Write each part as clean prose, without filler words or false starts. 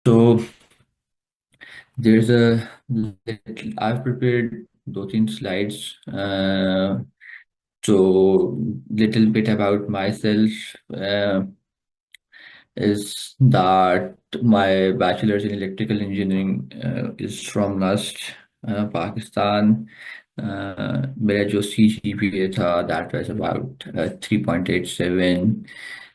So there's a little, I've prepared दो तीन slides. So little bit about myself. Is that my bachelor's in electrical engineering is from NUST, Pakistan. मेरा जो CGPA था that was about 3.87,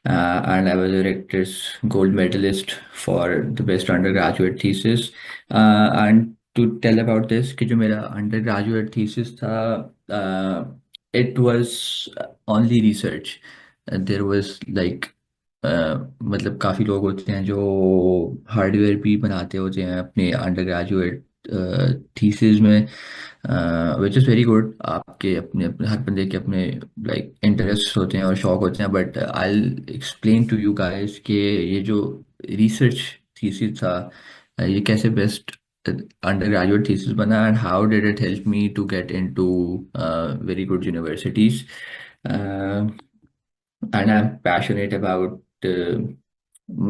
and I was a Rector's gold medalist for the best undergraduate thesis. And to tell about this कि जो मेरा undergraduate thesis था, it was only research. There was like मतलब काफ़ी लोग होते हैं जो हार्डवेयर भी बनाते होते हैं अपने अंडर ग्रेजुएट थीसिस में, विच इज़ वेरी गुड. आपके अपने अपने हर बंदे के अपने लाइक इंटरेस्ट होते हैं और शौक होते हैं, but I explain to you guys कि ये जो रिसर्च थीसिस था, ये कैसे बेस्ट अंडर ग्रेजुएट थीसिस बना and how did it help me to get into very good universities. And I'm passionate about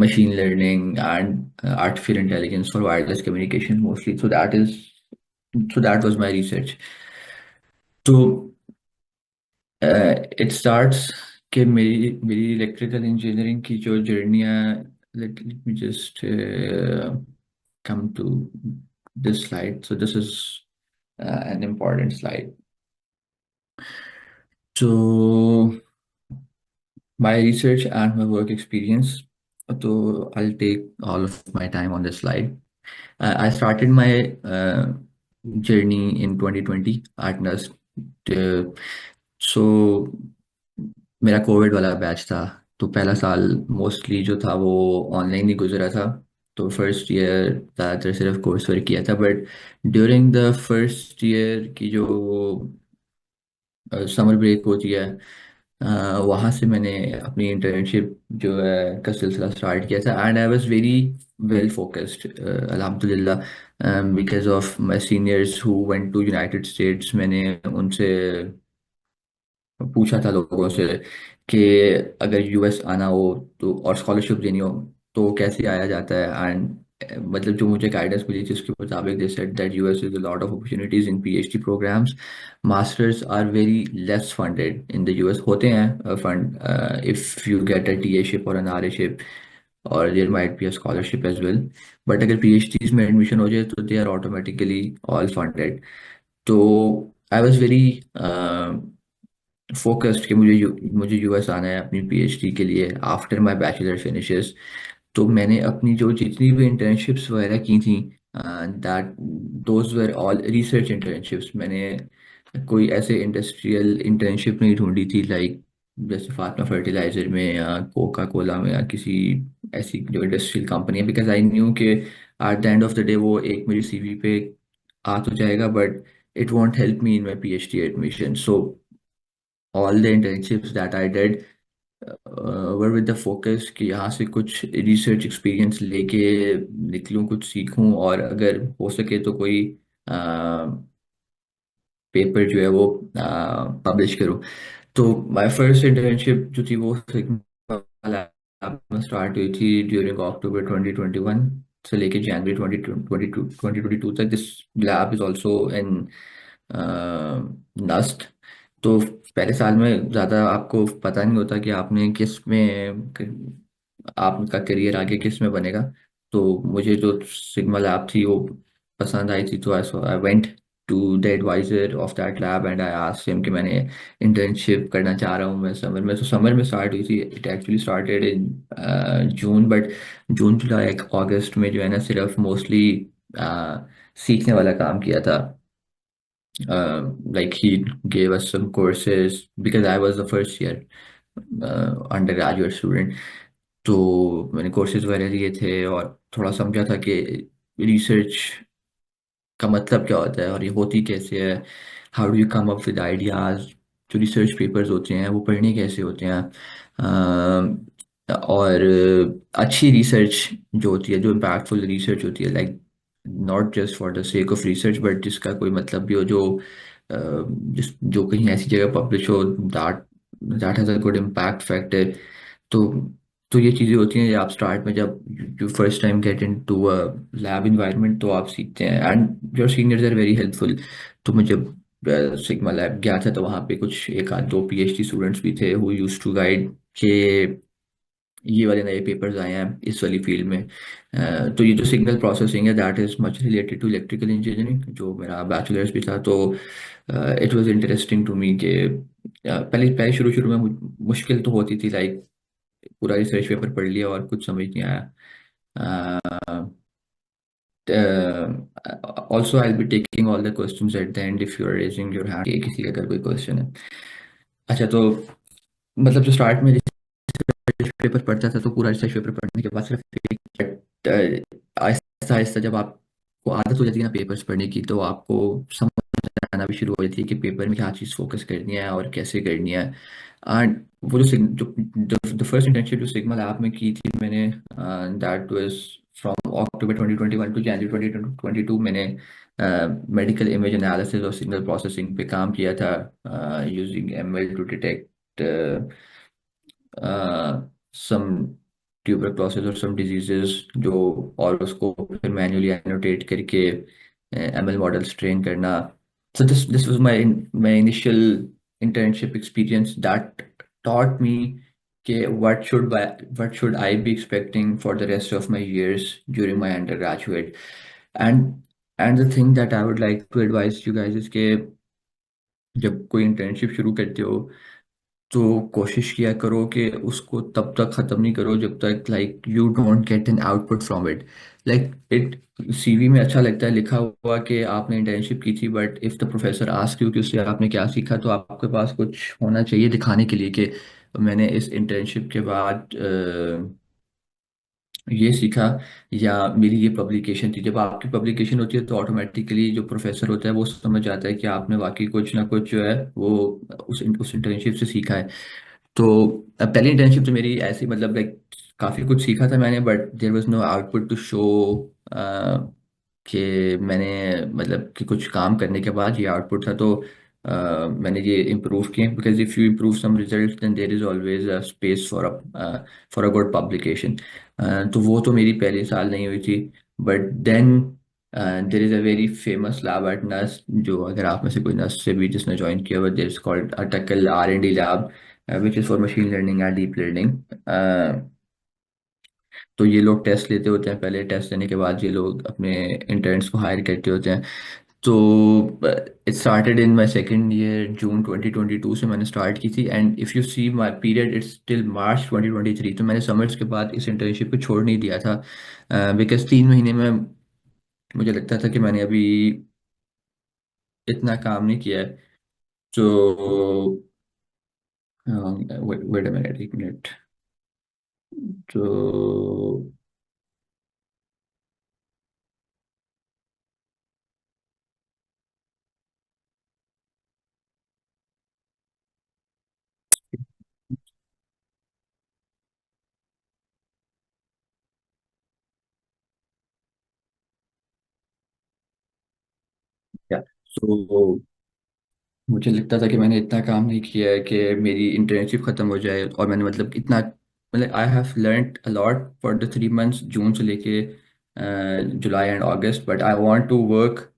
machine learning and artificial intelligence for wireless communication mostly. So that was my research. So it starts कि मेरी मेरी electrical engineering की जो journey है. let me just come to this slide. So this is an important slide. So my research and my work experience. So I'll take all of my time on this slide. I started my journey in 2020 at NUST. Uh, so मेरा Covid वाला batch था, तो पहला साल mostly जो था वो online ही गुजरा था. तो फर्स्ट ईयर ज़्यादातर सिर्फ कोर्स वर्क किया था, but during the first year की जो समर ब्रेक होती है, वहाँ से मैंने अपनी इंटर्नशिप जो है का सिलसिला स्टार्ट किया था. And I was very well focused अल्हम्दुलिल्लाह, because of my seniors who went to United States. मैंने उनसे पूछा था लोगों से कि अगर यूएस आना हो तो और स्कॉलरशिप लेनी हो तो कैसे आया जाता है. एंड मतलब जो मुझे गाइडेंस मिली थी उसके मुताबिक they said that US is a lot of opportunities in PhD programs. Masters are very less funded in the US. होते हैं fund if you get a TAship और एन आरएशिप, और there might be a scholarship as well. But अगर PhDs में admission हो जाए तो they are automatically all funded. तो आई वॉज वेरी फोकस्ड कि मुझे यूएस आना है अपनी पीएचडी के लिए आफ्टर माय बैचलर फिनिशेस. तो मैंने अपनी जो जितनी भी इंटर्नशिप्स वगैरह की थी, that those were all research internships. मैंने कोई ऐसे इंडस्ट्रियल इंटर्नशिप नहीं ढूंढी थी लाइक जैसे फातमा फर्टिलाइजर में या कोका कोला में या किसी ऐसी जो इंडस्ट्रियल कंपनी है, बिकॉज आई न्यू कि eight the end of the day वो एक मेरी सीवी पे आ तो जाएगा, but it won't help me in my PhD admission. So all the internships that I did were with the focus कि यहाँ से कुछ रिसर्च एक्सपीरियंस लेके निकलूँ, कुछ सीखूं, और अगर हो सके तो कोई पेपर जो है वो पब्लिश करूँ. तो माय फर्स्ट इंटर्नशिप जो थी वो लैब में स्टार्ट हुई थी ड्यूरिंग अक्टूबर 2021 से लेके जनवरी 2022 तक. This lab is also in NUST. तो पहले साल में ज़्यादा आपको पता नहीं होता कि आपने किस में आपका करियर आगे किस में बनेगा. तो मुझे जो सिग्मा लैब थी वो पसंद आई थी, तो I went to the advisor of that lab and I asked him कि मैंने इंटर्नशिप करना चाह रहा हूँ मैं समर में. तो समर में स्टार्ट हुई थी. It actually started in June, but जून जुलाई अगस्त में जो है ना सिर्फ मोस्टली सीखने वाला काम किया था. Like he gave us some courses because I was the first year undergraduate student. तो मैंने कोर्सेज वगैरह लिए थे और थोड़ा समझा था कि रिसर्च का मतलब क्या होता है और ये होती कैसे है. How do you come up with ideas. जो रिसर्च पेपर्स होते हैं वो पढ़ने कैसे होते हैं. और अच्छी रिसर्च जो होती है, जो इम्पैक्टफुल रिसर्च होती है, like not just for the sake of research but जिसका कोई मतलब भी हो, जो जो कहीं ऐसी जगह पब्लिश हो that that has a good impact factor. तो तो ये चीज़ें होती हैं, आप स्टार्ट में जब you first time get in to a lab environment तो आप सीखते हैं, and your seniors are very helpful. तो मैं जब सिग्मा लैब गया था तो वहाँ पे कुछ एक आध दो पीएचडी स्टूडेंट्स भी थे हु यूज टू गाइड के ये वाले नए पेपर्स आए हैं इस वाली फील्ड में। तो ये जो सिग्नल प्रोसेसिंग है that is much related to electrical engineering, जो मेरा बैचलर्स भी था। तो it was interesting to me कि पहले पहले शुरू शुरू में मुश्किल तो होती थी, लाइक पूरा रिसर्च पेपर पढ़ लिया और कुछ समझ नहीं आया। Also I be taking all the questions at the end if you are raising your hand, किसी का अगर कोई क्वेश्चन है। अच्छा, तो मतलब जो स्टार्ट में रिसर्च पेपर पढ़ता था तो पूरा रिसर्च पेपर पढ़ने के बाद सिर्फ आहिस्ता आहिस्ता जब आपको आदत हो जाती है ना पेपर्स पढ़ने की, तो आपको समझ आना भी शुरू हो जाती है कि पेपर में क्या चीज़ फोकस करनी है और कैसे करनी है। एंड वो जो फर्स्ट इंटर्नशिप जो सिग्मा लैब में की थी मैंने, that was from October 2021 to January 2022। मैंने मेडिकल इमेज एनालिसिस और सिग्नल प्रोसेसिंग पे काम किया था, using ML to detect some tuberculosis और सम डिजीजेस जो, और उसको फिर मैन्युअली एनोटेट करके एमएल मॉडल्स ट्रेन करना। So this was my initial internship experience that taught me कि what should I be expecting for the rest of my years during my undergraduate, and the thing that I would like to advise you guys is कि जब कोई internship शुरू करते हो तो कोशिश किया करो कि उसको तब तक ख़त्म नहीं करो जब तक like you don't get an output from it. Like it CV में अच्छा लगता है लिखा हुआ कि आपने इंटर्नशिप की थी, but if the professor ask you कि उससे आपने क्या सीखा, तो आपके पास कुछ होना चाहिए दिखाने के लिए कि मैंने इस इंटर्नशिप के बाद ये सीखा, या मेरी ये पब्लिकेशन थी। जब आपकी पब्लिकेशन होती है तो ऑटोमेटिकली जो प्रोफेसर होता है वो समझ जाता है कि आपने वाकई कुछ ना कुछ जो है वो उस इंटर्नशिप से सीखा है। तो पहली इंटर्नशिप तो मेरी ऐसी, मतलब लाइक काफ़ी कुछ सीखा था मैंने, but there was no output to show कि मैंने मतलब कि कुछ काम करने के बाद ये आउटपुट था। तो मैंने ये इम्प्रूव किए, because if you improve some result then there is always a space for a good publication. तो वो तो मेरी पहले साल नहीं हुई थी, but then there is a very famous lab at NUST, जो अगर आप में से कोई नस्ट से भी जिसने ज्वाइन किया हुआ, देर इज कॉल्ड अटकल R&D lab, which is for machine learning and deep learning. तो ये लोग टेस्ट लेते होते हैं, पहले टेस्ट लेने के बाद ये लोग अपने इंटर्न्स को हायर करते होते हैं। तो it started in my second year, जून 2022 से मैंने स्टार्ट की थी, and if you see my period it's till March 2023। तो मैंने समर्स के बाद इस इंटर्नशिप को छोड़ नहीं दिया था, बिकॉज 3 महीने में मुझे लगता था कि मैंने अभी इतना काम नहीं किया है। तो वेट अ मिनट, एक मिनट। तो क्या, तो मुझे लगता था कि मैंने इतना काम नहीं किया है कि मेरी इंटर्नशिप ख़त्म हो जाए, और मैंने मतलब इतना, मतलब I have learned a lot for the 3 months, जून से लेके जुलाई एंड अगस्त, but I want to work,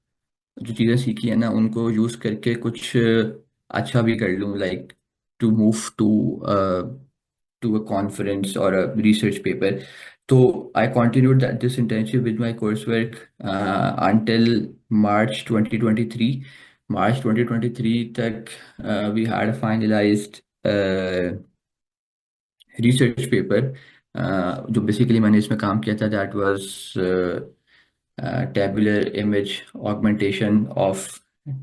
जो चीज़ें सीखी है ना उनको यूज़ करके कुछ अच्छा भी कर लूँ, like to move to a conference or a research paper. So I continued this internship with my coursework until March 2023. March 2023 तक we had a finalized research paper, जो basically मैंने इसमें काम किया था, that was tabular image augmentation of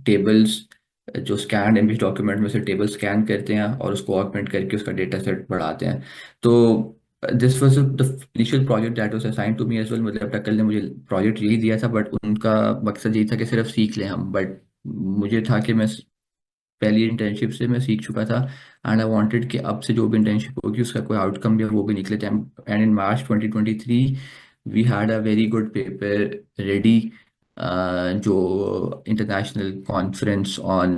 tables, जो scan image document में से टेबल स्कैन करते हैं और उसको ऑगमेंट करके उसका डेटा सेट बढ़ाते हैं। तो this was the initial project that was assigned to me as well. मतलब टक्कल ने मुझे प्रोजेक्ट यही दिया था, बट उनका मकसद यही था कि सिर्फ सीख लें हम, बट मुझे था कि मैं पहली इंटर्नशिप से मैं सीख चुका था, एंड आई वांटेड कि अब से जो भी इंटर्नशिप होगी उसका कोई आउटकम भी वो भी निकले। And in March 2023 we had a very good paper ready, जो international conference on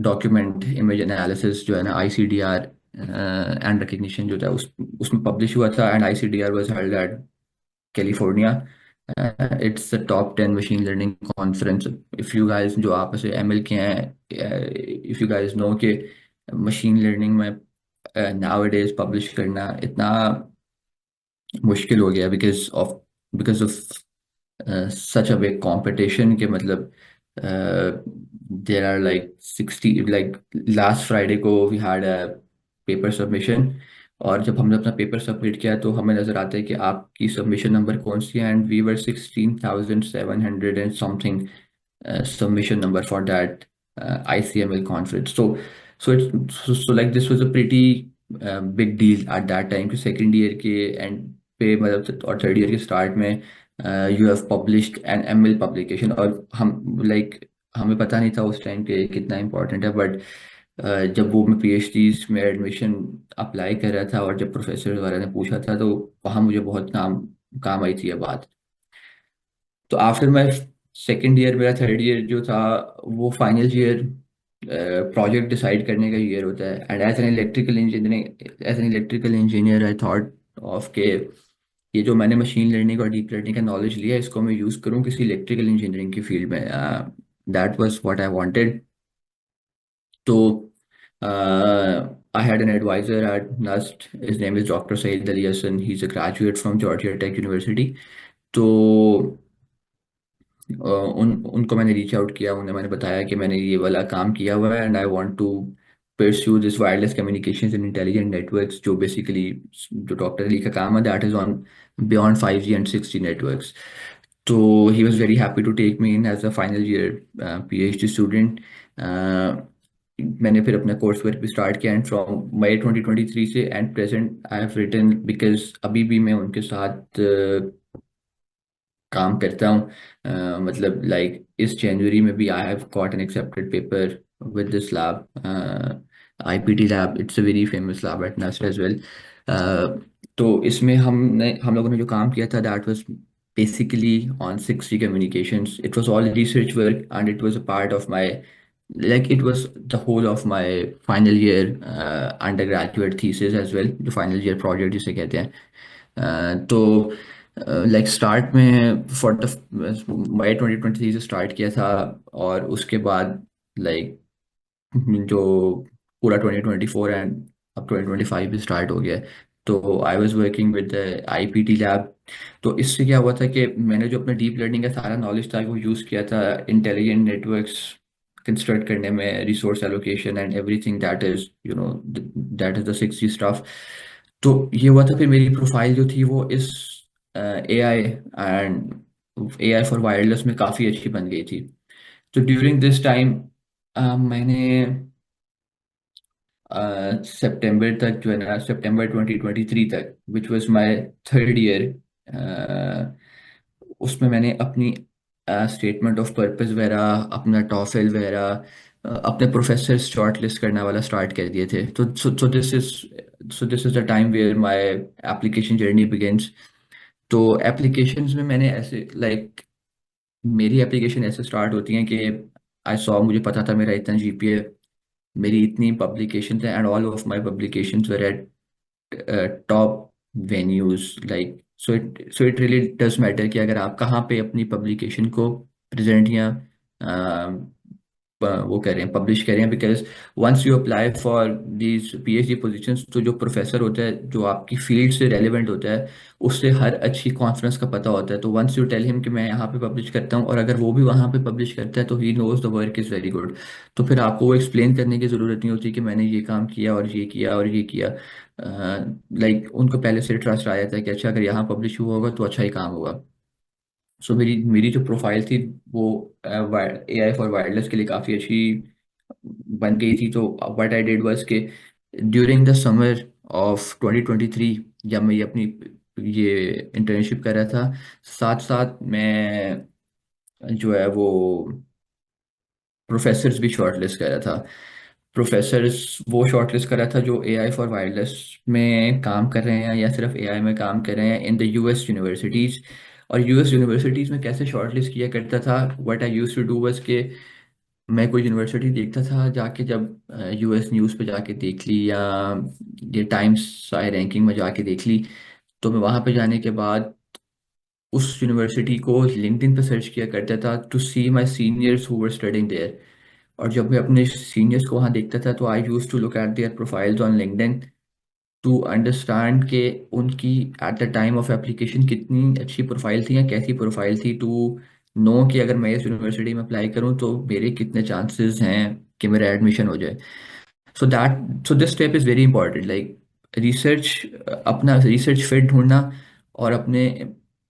document image analysis जो है ना, ICDR, एंड रिकग्निशन जो था उसमें पब्लिश हुआ था, and ICDR was held at California. It's the top 10 machine learning conference. If you guys जो आप ऐसे ML के हैं, इफ़ यू गाइस नो कि मशीन लर्निंग में नाउ डेज पब्लिश करना इतना मुश्किल हो गया, because of such a big competition के मतलब there are like 60, like last Friday को we had a paper submission. और जब हमने अपना पेपर सबमिट किया तो हमें नज़र आता है कि आपकी सबमिशन नंबर कौन सी है, and we were 16,700 and something submission number for that ICML conference. So like this was a pretty big deal at that time कि सेकेंड ईयर के एंड पे मतलब और थर्ड ईयर के स्टार्ट में you have published an ML publication. और हम like हमें पता नहीं था उस टाइम पे कितना इम्पोर्टेंट है, बट जब वो मैं PhDs में एडमिशन अप्लाई कर रहा था और जब प्रोफेसर वगैरह ने पूछा था तो वहाँ मुझे बहुत काम काम आई थी ये बात. तो आफ्टर माई सेकेंड ईयर, मेरा थर्ड ईयर जो था वो फाइनल ईयर प्रोजेक्ट डिसाइड करने का ईयर होता है. And as an electrical engineer I thought of के ये जो मैंने मशीन लर्निंग और डीप लर्निंग का नॉलेज लिया है इसको मैं यूज़ करूँ किसी इलेक्ट्रिकल इंजीनियरिंग की फील्ड में. That was what I wanted. तो I had an advisor at NUST. His name is Dr. Saeed Ali Hassan. He's a graduate from Georgia Tech University. तो उनको मैंने रीच आउट किया, उन्हें मैंने बताया कि मैंने ये वाला काम किया हुआ है and I want to pursue this wireless communications and intelligent networks, जो बेसिकली जो डॉक्टर अली का काम है, that is on beyond 5G and 6G networks. तो he was very happy to take me in as a final year PhD student. मैंने फिर अपना course work भी स्टार्ट किया एंड फ्रॉम मई 2023 से and present I have written, because अभी भी मैं उनके साथ काम करता हूँ. मतलब लाइक इस जनवरी में भी I have got an accepted paper with this lab, IPT lab. It's a very famous lab at NUST as well. तो इसमें हम लोगों ने जो काम किया था that was basically on 6G communications. It was all research work and it was a part of my, like it was the whole of my final year undergraduate thesis as well, जो final year project जिसे कहते हैं. तो like start में for the मई 2023 से start किया था, और उसके बाद लाइक जो पूरा 2024 एंड अब 2025 भी स्टार्ट हो गया है. तो I was working with IPT lab. तो इससे क्या हुआ था कि मैंने जो अपना डीप लर्निंग का सारा नॉलेज था वो यूज़ किया था इंटेलिजेंट नेटवर्क्स कंस्ट्रक्ट करने में, resource allocation and everything that is that is the 6G stuff. तो ये हुआ था, फिर मेरी प्रोफाइल जो थी वो इस AI फॉर वायरलेस में काफ़ी अच्छी बन गई थी. तो ड्यूरिंग दिस टाइम मैंने सितंबर तक जो है ना, सितंबर 2023 तक which was my third year, उसमें मैंने अपनी स्टेटमेंट ऑफ पर्पस वगैरह, अपना टॉफल वगैरह, अपने प्रोफेसर शॉर्ट लिस्ट करने वाला स्टार्ट कर दिए थे. तो so this is the time where my application journey begins. तो एप्लीकेशंस में मैंने ऐसे लाइक मेरी एप्लीकेशन ऐसे स्टार्ट होती हैं कि आई सॉ, मुझे पता था मेरा इतना GPA, मेरी इतनी पब्लिकेशन है and all of my publications were at top venues. Like so it really does matter कि अगर आप कहाँ पे अपनी पब्लिकेशन को प्रेजेंट या वो कर रहे हैं, पब्लिश कर रहे हैं. Because once you apply for these PhD positions, तो जो प्रोफेसर होता है जो आपकी फील्ड से रेलिवेंट होता है उससे हर अच्छी कॉन्फ्रेंस का पता होता है. तो वंस यू टेल हिम कि मैं यहाँ पे पब्लिश करता हूँ, और अगर वो भी वहाँ पे पब्लिश करता है तो he knows the work is very good. तो फिर आपको वो एक्सप्लेन करने की ज़रूरत नहीं होती कि मैंने ये काम किया और ये किया और ये किया. लाइक उनको पहले से ट्रस्ट आ जाता है कि अच्छा अगर यहाँ पब्लिश हुआ होगा तो अच्छा ही काम होगा. सो मेरी मेरी जो प्रोफाइल थी वो AI फॉर वायरलेस के लिए काफ़ी अच्छी बन गई थी. तो व्हाट आई डिड वाज के ड्यूरिंग द समर ऑफ 2023, जब मैं ये अपनी ये इंटर्नशिप कर रहा था, साथ साथ मैं जो है वो प्रोफेसर्स भी शॉर्टलिस्ट कर रहा था. प्रोफेसर्स वो शॉर्टलिस्ट कर रहा था जो AI फॉर वायरलेस में काम कर रहे हैं या सिर्फ AI में काम कर रहे हैं इन द US यूनिवर्सिटीज़. और US यूनिवर्सिटीज़ में कैसे शॉर्टलिस्ट किया करता था, what I used to do was के मैं कोई यूनिवर्सिटी देखता था जाके, जब यूएस न्यूज़ पे जाके देख ली, या ये टाइम्स आई रैंकिंग में जाके देख ली, तो मैं वहाँ पे जाने के बाद उस यूनिवर्सिटी को लिंक्डइन पे सर्च किया करता था to see my seniors who were studying there. और जब मैं अपने सीनियर्स को वहाँ देखता था, तो I use to look at their profiles on LinkedIn to understand कि उनकी at the time of application कितनी अच्छी प्रोफाइल थी या कैसी प्रोफाइल थी, टू नो कि अगर मैं इस यूनिवर्सिटी में अप्लाई करूँ तो मेरे कितने चांसेस हैं कि मेरा एडमिशन हो जाए। So this step is very important, like research, अपना रिसर्च फिट ढूंढना और अपने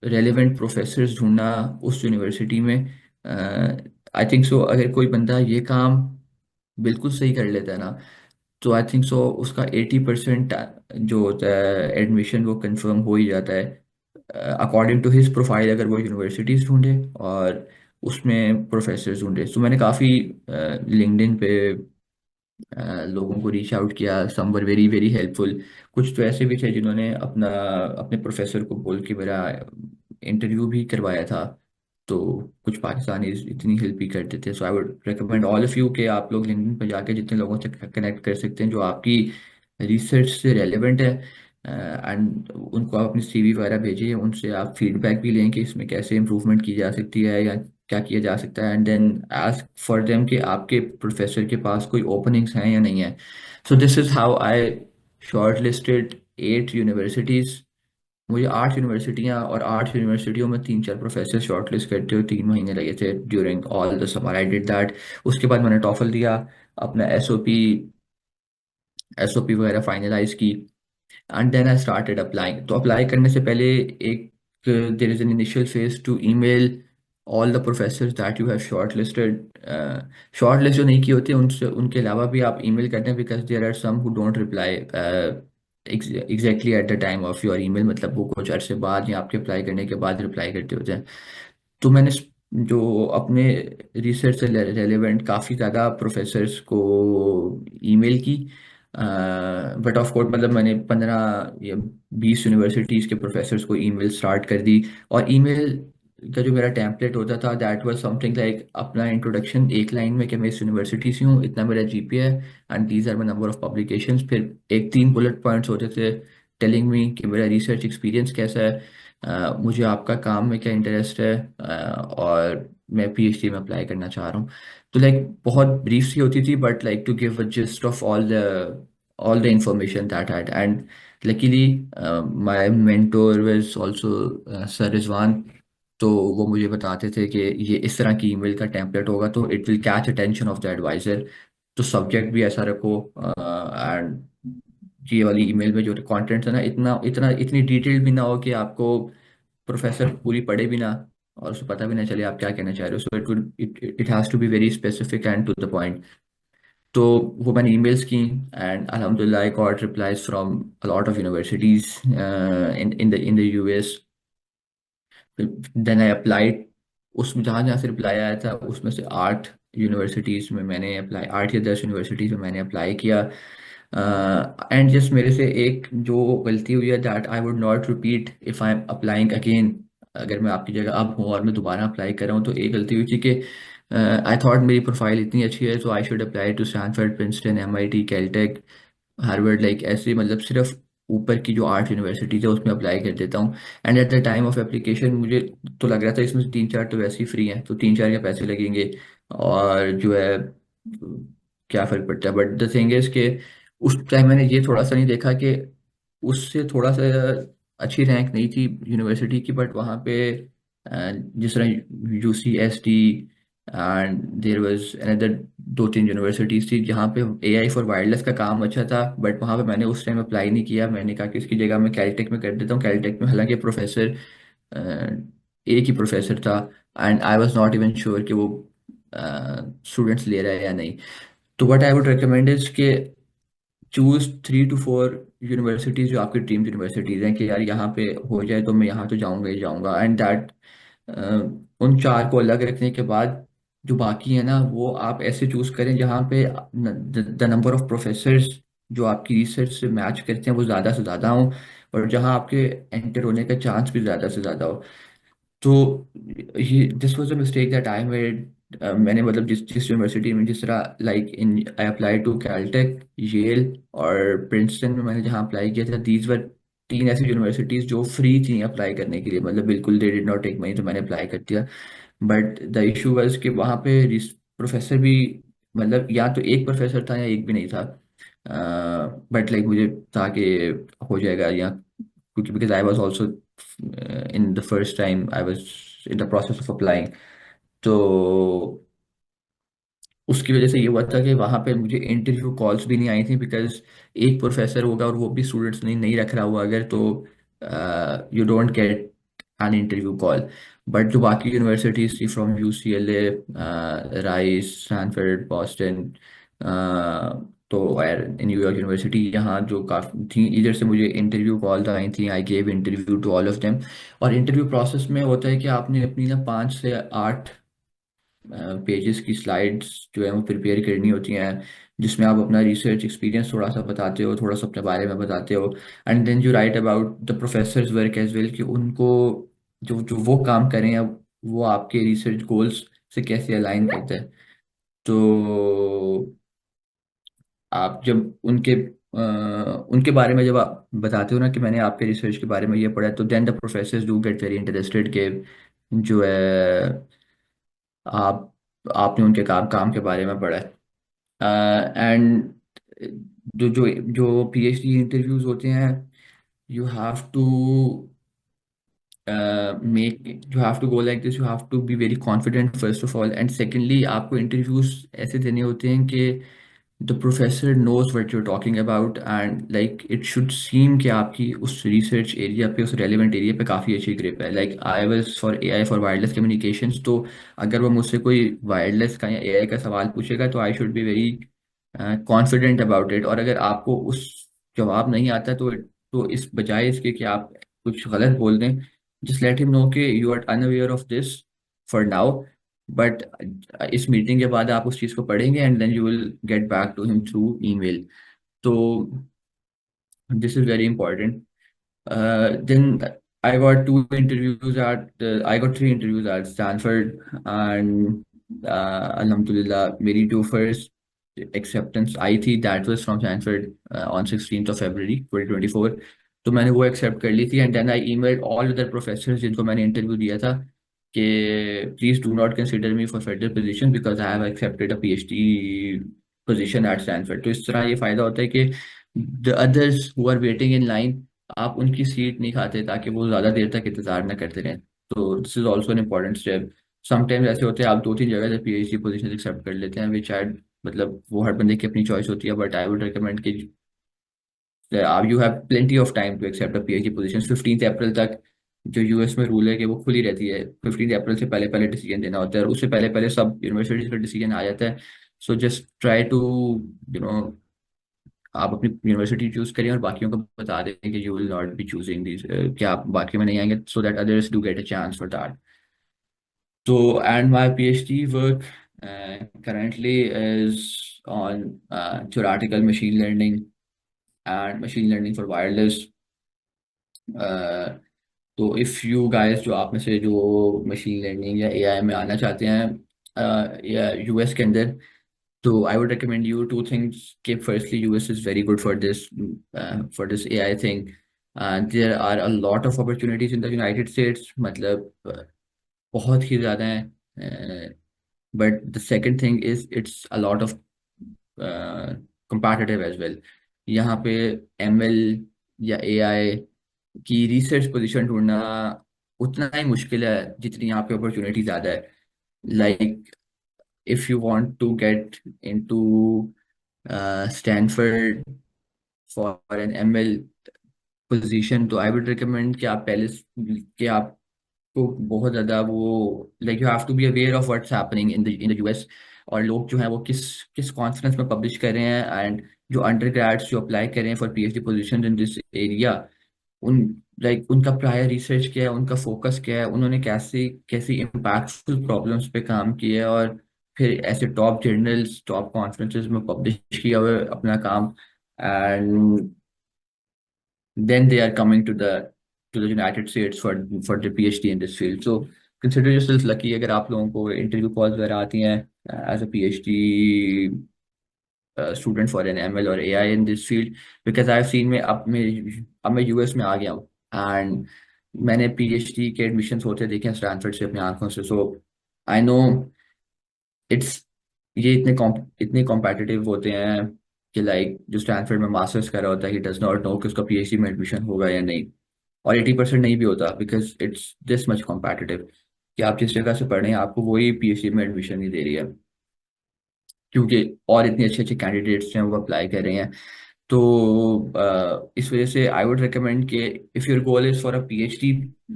रेलिवेंट प्रोफेसर्स ढूंढना उस यूनिवर्सिटी में। आई थिंक सो अगर कोई बंदा ये काम बिल्कुल सही कर लेता है ना, तो आई थिंक सो उसका 80% जो होता है एडमिशन वो कंफर्म हो ही जाता है, अकॉर्डिंग टू हिज प्रोफाइल, अगर वो यूनिवर्सिटीज़ ढूंढे और उसमें प्रोफेसर ढूंढे। सो मैंने काफ़ी लिंक्डइन पे लोगों को रीच आउट किया, सम वर वेरी वेरी हेल्पफुल। कुछ तो ऐसे भी थे जिन्होंने अपना अपने प्रोफेसर को बोल के मेरा इंटरव्यू भी करवाया था। तो कुछ पाकिस्तानी इतनी हेल्प भी करते थे। So I would recommend all of you कि आप लोग लिंक्डइन पर जाके जितने लोगों से कनेक्ट कर सकते हैं जो आपकी रिसर्च से रेलेवेंट है, एंड उनको आप अपनी सीवी वगैरह भेजिए, उनसे आप फीडबैक भी लें कि इसमें कैसे इम्प्रूवमेंट की जा सकती है या क्या किया जा सकता है, and then ask for them कि आपके प्रोफेसर के पास कोई ओपनिंग्स हैं या नहीं है। So this is how I short listed 8 universities. मुझे 8 यूनिवर्सिटियाँ, और 8 यूनिवर्सिटियों में 3-4 प्रोफेसर शॉर्टलिस्ट करते हुए 3 महीने लगे थे during all the summer. I did that. उसके बाद मैंने टॉफल दिया, अपना एसओपी वगैरह फाइनलाइज की, and then I started applying. तो अप्लाई करने से पहले एक there is an initial phase to email all the professors that you have shortlisted. Shortlist जो नहीं की होती उनसे, उनके अलावा भी आप ईमेल करते हैं, because there are some who don't reply exactly at the time of your email, मतलब वो कुछ अरसे बाद या आपके अप्लाई करने के बाद रिप्लाई करते होते हैं। तो मैंने जो अपने रिसर्च से रेलेवेंट काफ़ी ज़्यादा प्रोफेसर्स को ईमेल की, बट ऑफ कोर्स मतलब मैंने 15 या 20 यूनिवर्सिटीज़ के प्रोफेसर्स को ईमेल स्टार्ट कर दी। और ईमेल का जो मेरा टेम्पलेट होता था, दैट वाज समथिंग लाइक अपना इंट्रोडक्शन एक लाइन में कि मैं इस यूनिवर्सिटी से हूँ, इतना मेरा जीपीए है, and these are my number of publications. फिर एक 3 बुलेट पॉइंट्स होते थे टेलिंग मी कि मेरा रिसर्च एक्सपीरियंस कैसा है, मुझे आपका काम में क्या इंटरेस्ट है, और मैं पीएचडी में अप्लाई करना चाह रहा हूँ। तो लाइक बहुत ब्रीफ सी होती थी, but like to give a gist of all the information that had. And luckily my mentor was also sir Rizwan. तो वो मुझे बताते थे कि ये इस तरह की ईमेल का टेम्पलेट होगा तो it will catch attention of the advisor. तो सब्जेक्ट भी ऐसा रखो, एंड ये वाली ईमेल में जो कंटेंट है ना, इतना इतना इतनी डिटेल भी ना हो कि आपको प्रोफेसर पूरी पढ़े भी ना और उसको पता भी ना चले आप क्या कहना चाह रहे हो। So it it has to be very specific and to the point. तो वो मैंने ईमेल्स की, एंड अल्हम्दुलिल्लाह I got replies from a lot of universities in the US. Then I applied. उसमें जहाँ जहाँ से रिप्लाई आया था उसमें से 8 यूनिवर्सिटीज़ में मैंने अप्लाई, 8 या 10 यूनिवर्सिटीज़ में मैंने अप्लाई किया। एंड जस्ट मेरे से एक जो गलती हुई है, that I would not repeat if I am applying again. अगर मैं आपकी जगह अब हूँ और मैं दोबारा अप्लाई कर रहा हूँ, तो एक गलती हुई थी कि आई थॉट मेरी प्रोफाइल इतनी अच्छी है तो I should apply to Stanford, Princeton, MIT, Caltech, Harvard, like ऐसे, मतलब सिर्फ ऊपर की जो 8 यूनिवर्सिटीज है उसमें अप्लाई कर देता हूँ। And eight the time of application मुझे तो लग रहा था इसमें से 3-4 तो वैसे ही फ्री हैं, तो 3-4 के पैसे लगेंगे और जो है क्या फ़र्क पड़ता है। बट द थिंग इज कि उस टाइम मैंने ये थोड़ा सा नहीं देखा कि उससे थोड़ा सा अच्छी रैंक नहीं थी यूनिवर्सिटी की, बट वहाँ पे जिस तरह UCST, and there was another 2-3 universities थी जहाँ पे एआई फॉर वायरलेस का काम अच्छा था, बट वहाँ पे मैंने उस टाइम अप्लाई नहीं किया। मैंने कहा कि इसकी जगह मैं कैलटेक में कर देता हूँ। कैलटेक में हालांकि प्रोफेसर एक ही प्रोफेसर था, and I was not even sure कि वो स्टूडेंट्स ले रहा है या नहीं। तो what I would recommend is कि चूज 3 to 4 यूनिवर्सिटीज जो आपकी ड्रीम यूनिवर्सिटीज हैं, कि यार यहाँ पे हो जाए तो मैं यहाँ तो जाऊँगा ही जाऊँगा, एंड दैट उन 4 को अलग रखने के बाद जो बाकी है ना, वो आप ऐसे चूज करें जहाँ पे द नंबर ऑफ प्रोफेसर्स जो आपकी रिसर्च से मैच करते हैं वो ज़्यादा से ज़्यादा हों, और जहाँ आपके एंटर होने का चांस भी ज़्यादा से ज़्यादा हो। तो ये this was a mistake that I made मैंने मतलब जिस जिस यूनिवर्सिटी में, जिस तरह like in I apply to Caltech, Yale और प्रिंसटन में मैंने जहाँ अप्लाई किया था, दीज वर तीन ऐसी यूनिवर्सिटीज जो फ्री थी अप्लाई करने के लिए, मतलब बिल्कुल they did not take money, तो मैंने अप्लाई कर दिया। बट द इशू वाज कि वहाँ पे प्रोफेसर भी, मतलब या तो एक प्रोफेसर था या एक भी नहीं था। बट लाइक मुझे था कि हो जाएगा, या क्योंकि because I was also in the first time I was in the process of applying. तो उसकी वजह से ये हुआ था कि वहाँ पे मुझे इंटरव्यू कॉल्स भी नहीं आई थी, बिकॉज एक प्रोफेसर होगा और वो भी स्टूडेंट्स नहीं नहीं रख रहा हुआ अगर, तो you don't get an interview call. But जो बाकी यूनिवर्सिटीज थी, from UCLA, rice, Stanford, Boston, तो न्यूयॉर्क यूनिवर्सिटी, यहाँ जो काफ़ी थी, इधर से मुझे इंटरव्यू कॉल्स आई थी। I gave interview to all of them. और इंटरव्यू प्रोसेस में होता है कि आपने अपनी ना 5 से 8 पेजेस की स्लाइड्स जो है वो प्रिपेयर करनी होती हैं, जिसमें आप अपना रिसर्च एक्सपीरियंस थोड़ा सा बताते हो, थोड़ा सा अपने बारे में बताते हो, and then you write about the professors work as well, कि उनको जो जो वो काम करें हैं वो आपके रिसर्च गोल्स से कैसे अलाइन करते हैं। तो आप जब उनके बारे में जब आप बताते हो ना कि मैंने आपके रिसर्च के बारे में ये पढ़ा है, तो then the professors do get very interested के जो है आप आपने उनके काम काम के बारे में पढ़ा है। एंड जो जो जो पीएचडी इंटरव्यूज होते हैं, you have to make you have to go like this, you have to be very confident first of all, and secondly आपको इंटरव्यूज ऐसे देने होते हैं कि the professor knows what you're talking about, and like it should seem कि आपकी उस research area पे, उस relevant area पे काफ़ी अच्छी grip है। like I was for AI for wireless communications, तो अगर वो मुझसे कोई wireless का या AI का सवाल पूछेगा तो I should be very confident about it। और अगर आपको उस जवाब नहीं आता तो इस बजाय इसके कि आप कुछ गलत बोल दें, just let him know कि you are unaware of this for now, but इस मीटिंग के बाद आप उस चीज़ को पढ़ेंगे and then you will get back to him through email. तो this is very important. then I got 2 interviews I got 3 interviews at Stanford, and alhamdulillah मेरी जो first acceptance आई थी that was from Stanford on 16th of February 2024। तो मैंने वो accept कर ली थी, and then I emailed all other professors जिनको मैंने interview दिया था कि please do not consider me for further position because I have accepted a PhD position at Stanford। तो इस तरह ये फायदा होता है कि the others who are waiting in line, आप उनकी सीट नहीं खाते ताकि वो ज़्यादा देर तक इंतजार ना करते रहें। तो this is also an important step. Sometimes ऐसे होते हैं आप 2-3 जगह से पीएचडी पोजीशन एक्सेप्ट कर लेते हैं, विच आई, मतलब वो हर बंदे की अपनी चॉइस होती है, बट आई वुड रिकमेंड कि आप you have plenty of time to accept a PhD position. 15 अप्रैल तक जो यूएस में रूल है कि वो खुली रहती है, 15 अप्रैल से पहले पहले डिसीजन देना होता है, और उससे पहले पहले सब यूनिवर्सिटीज का डिसीजन आ जाता है। So just try to you know आप अपनी यूनिवर्सिटी चूज करें और बाकियों को बता दें कि you will not be choosing this, कि आप बाकी में नहीं आएंगे, so that others do get a chance for that. तो and my PhD work currently is on theoretical machine learning and machine learning for wireless। uh, तो if you guys, जो आप में से जो मशीन लर्निंग या एआई में आना चाहते हैं या यूएस के अंदर, so I would recommend you 2 things. Okay, firstly, US is very good for this AI thing. There are a lot of opportunities in the United States, मतलब बहुत ही ज़्यादा हैं। But the second thing is it's a lot of competitive as well। यहाँ पे ML या AI की research position ढूंढना उतना ही मुश्किल है जितनी यहाँ पे अपॉर्चुनिटी ज़्यादा है। Like if you want to get into Stanford for an ML position, तो आई वुड रिकमेंड कि आप पहले कि आपको बहुत ज़्यादा वो like you have to be aware of what's happening in the US, और लोग जो हैं वो किस किस कॉन्फ्रेंस में पब्लिश कर रहे हैं, एंड जो अंडर ग्रेड्स जो अप्लाई कर रहे हैं for PhD position in this area, उन लाइक उनका प्रायर रिसर्च क्या है, उनका फोकस क्या है, उन्होंने कैसे कैसी इम्पैक्टफुल प्रॉब्लम्स पे काम किया है, और फिर ऐसे टॉप जर्नल्स टॉप कॉन्फ्रेंसेस में पब्लिश किया हुआ है अपना काम, and then they are coming to the United States for the PhD in this field। So consider yourself lucky अगर आप लोगों को इंटरव्यू कॉल्स वगैरह आती हैं as a PhD student for an ML और AI in this field, because I have seen में अब मैं यूएस में आ गया हूँ, एंड मैंने पीएचडी के एडमिशन्स होते देखे हैं स्टैनफोर्ड से अपनी आंखों से। सो आई नो इट्स ये इतने कॉम्पिटिटिव होते हैं कि लाइक जो स्टैनफोर्ड में मास्टर्स कर रहा होता है ही डज नॉट नो कि उसका पीएचडी में एडमिशन होगा या नहीं, और 80% नहीं भी होता, because it's this much competitive कि आप जिस जगह से पढ़ रहे हैं आपको वही पीएचडी में एडमिशन नहीं दे रही है, क्योंकि और इतने अच्छे अच्छे कैंडिडेट्स हैं वो अप्लाई कर रहे हैं। तो इस वजह से आई वुड रिकमेंड कि if your goal is for a PhD,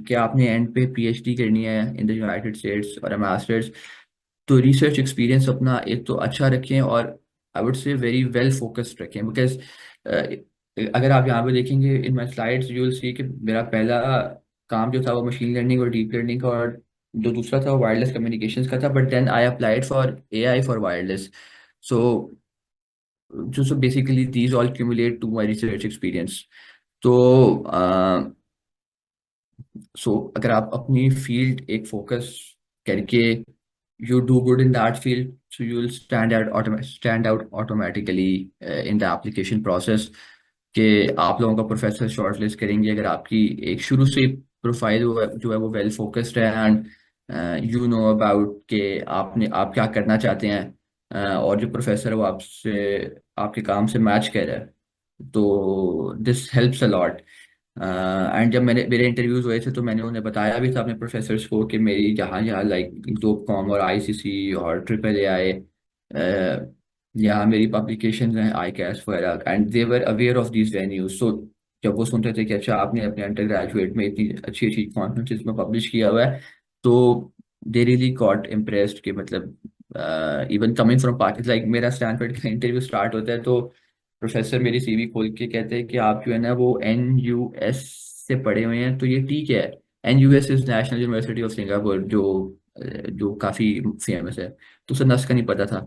कि आपने एंड पे पीएचडी करनी है इन द यूनाइटेड स्टेट्स और अ मास्टर्स, तो रिसर्च एक्सपीरियंस अपना एक तो अच्छा रखें, और आई वुड से वेरी वेल फोकस्ड रखें, बिकॉज अगर आप यहाँ पे देखेंगे इन माई स्लाइड्स यू विल सी कि मेरा पहला काम जो था वो मशीन लर्निंग और डीप लर्निंग का, और जो दूसरा था वो वायरलेस कम्युनिकेशंस का था, but then I applied for AI for wireless. So so basically these all accumulate to my research experience. तो अगर आप अपनी फील्ड एक फोकस करके you do good in that field, so you will stand out automatically in the application process, कि आप लोगों का प्रोफेसर शॉर्टलिस्ट करेंगे अगर आपकी एक शुरू से प्रोफाइल जो है वो वेल फोकस्ड है, एंड यू नो अबाउट के आप क्या करना चाहते हैं, और जो प्रोफेसर है वो आपसे आपके काम से मैच कर रहा है, तो this helps a lot. And जब मेरे इंटरव्यूज हुए थे तो मैंने उन्हें बताया भी था अपने प्रोफेसर्स को कि मेरी जहाँ जहाँ लाइक ग्लोब कॉम और आईसीसी और ट्रिपल एआई, यहाँ मेरी पब्लिकेशन हैं आई कैस वगैरह, and they were aware of these venues. सो जब वो सुनते थे कि अच्छा आपने अपने अंडर ग्रेजुएट में इतनी अच्छी अच्छी कॉन्फ्रेंसेस में पब्लिश किया हुआ है, तो दे रियली गॉट इम्प्रेस्ड कि मतलब even coming from Pakistan, like मेरा स्टैनफोर्ड का इंटरव्यू स्टार्ट होता है तो प्रोफेसर मेरी सीवी खोल के कहते हैं कि आप जो है ना वो NUS से पढ़े हुए हैं, तो ये ठीक है। NUS is national university of Singapore, जो काफ़ी फेमस है। तो सर नस का नहीं पता था,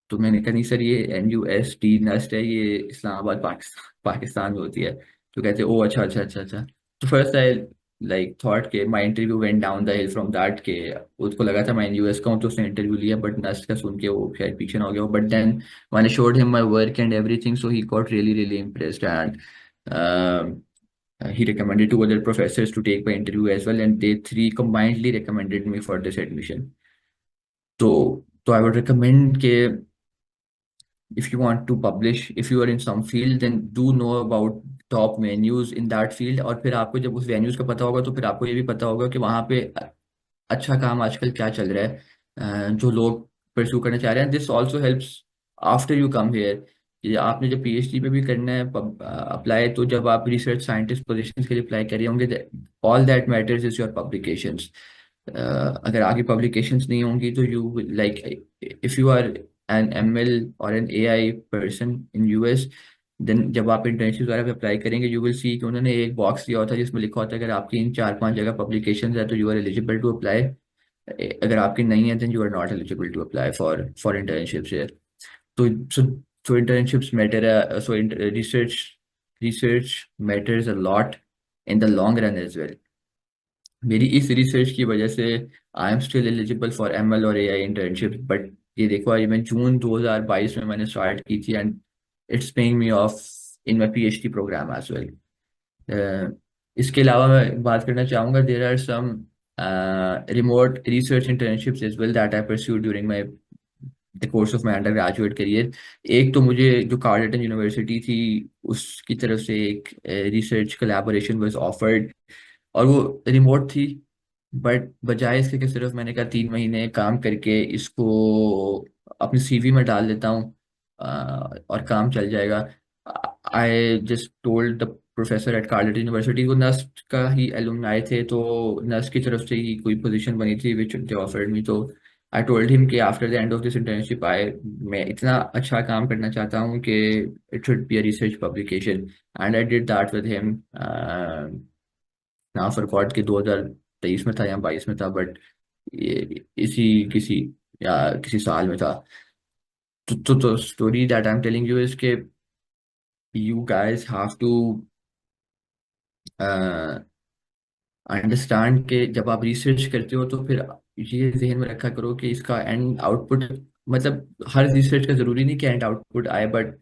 तो मैंने कहा नहीं सर ये NUST नस्ट है, ये इस्लामाबाद पाकिस्तान में होती है। तो कहते ओ अच्छा अच्छा अच्छा अच्छा। तो फर्स्ट आई लाइक थॉट के my interview went down the hill from that, के उसको लगा था मैं NUS का हूँ तो उसने इंटरव्यू लिया, बट नस्ट का सुन के वो शायद पीछे ना हो गया, but then when I showed him my work and everything, so he got really really impressed, and he recommended two other professors to take my interview as well, and they three combinedly recommended me for this admission. तो I would recommend के if you want to publish, if you are in some field, then do know about top venues in that field, और फिर आपको जब उस venues का पता होगा तो फिर आपको ये भी पता होगा कि वहाँ पे अच्छा काम आजकल क्या चल रहा है, जो लोग परस्यू करना चाह रहे हैं। This also helps after you come here, ये आपने जब पीएचडी पे भी करना है अप्लाई, तो जब आप रिसर्च साइंटिस्ट पोजीशंस के लिए अप्लाई कर रहे होंगे, all that matters is your publications. अगर आगे पब्लिकेशंस नहीं होंगी तो you like if you are an ML और an AI person in US, then जब आप इंटर्नशिप वगैरह पे अप्लाई करेंगे यू विल सी कि उन्होंने एक बॉक्स दिया होता है जिसमें लिखा होता है अगर आपकी इन 4-5 जगह पब्लिकेशन है तो you are eligible to apply, अगर आपकी नहीं है then you are not eligible to apply for internships है। तो so internships matter, so research research matters a lot in the long run as well. मेरी इस रिसर्च की वजह से I am still eligible for ML और AI internship, but ये देखो ये मैं जून 2022 में मैंने स्टार्ट की थी, and it's paying me off in my PhD program as well. इसके अलावा मैं बात करना चाहूँगा there are some remote research internships as well that I pursued during my the course of my undergraduate career. एक तो मुझे जो कार्लेटन यूनिवर्सिटी थी उसकी तरफ से एक रिसर्च कोलैबोरेशन वाज ऑफर्ड, और वो रिमोट थी, बट बजाय इसके कि सिर्फ मैंने कहा 3 महीने काम करके इसको अपनी CV में डाल देता हूँ और काम चल जाएगा, I just told the professor at Carleton university, वो नस्ट का ही एलुमनाई थे, तो नस्ट की तरफ से ही कोई पोजीशन बनी थी विच दे ऑफर्ड मी। तो आई टोल्ड हिम कि after the end of this internship I मैं इतना अच्छा काम करना चाहता हूँ कि it should be a research publication, and I did that with him. ना फॉरगॉट कि 2023 में था या 22 में था, बट ये इसी किसी या किसी साल में था। तो story that I am telling you is के you guys have to understand के जब आप रिसर्च करते हो तो फिर ये जहन में रखा करो कि इसका एंड आउटपुट, मतलब हर रिसर्च का जरूरी नहीं कि एंड आउटपुट आए, बट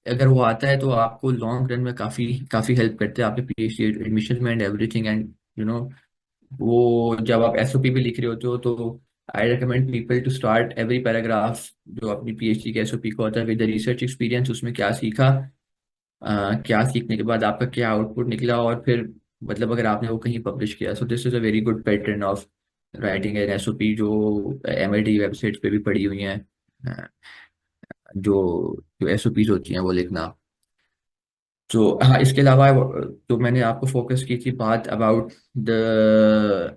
अगर वो आता है तो आपको लॉन्ग रन में काफी काफी हेल्प करते हैं आपके पीएचडी एडमिशन में एंड एवरीथिंग। एंड वो जब आप एसओपी भी लिख रहे होते हो तो I recommend people to start every paragraph जो अपनी पीएचडी के एसओपी का होता है विद द रिसर्च एक्सपीरियंस, उसमें क्या सीखा, क्या सीखने के बाद आपका क्या आउटपुट निकला, और फिर मतलब अगर आपने वो कहीं पब्लिश किया। सो this is a very good pattern of writing an SOP जो एमआईटी वेबसाइट पे भी पड़ी हुई हैं। अ, जो जो एसओपीज होती हैं वो लिखना। तो हाँ, इसके अलावा जो मैंने आपको फोकस की थी बात the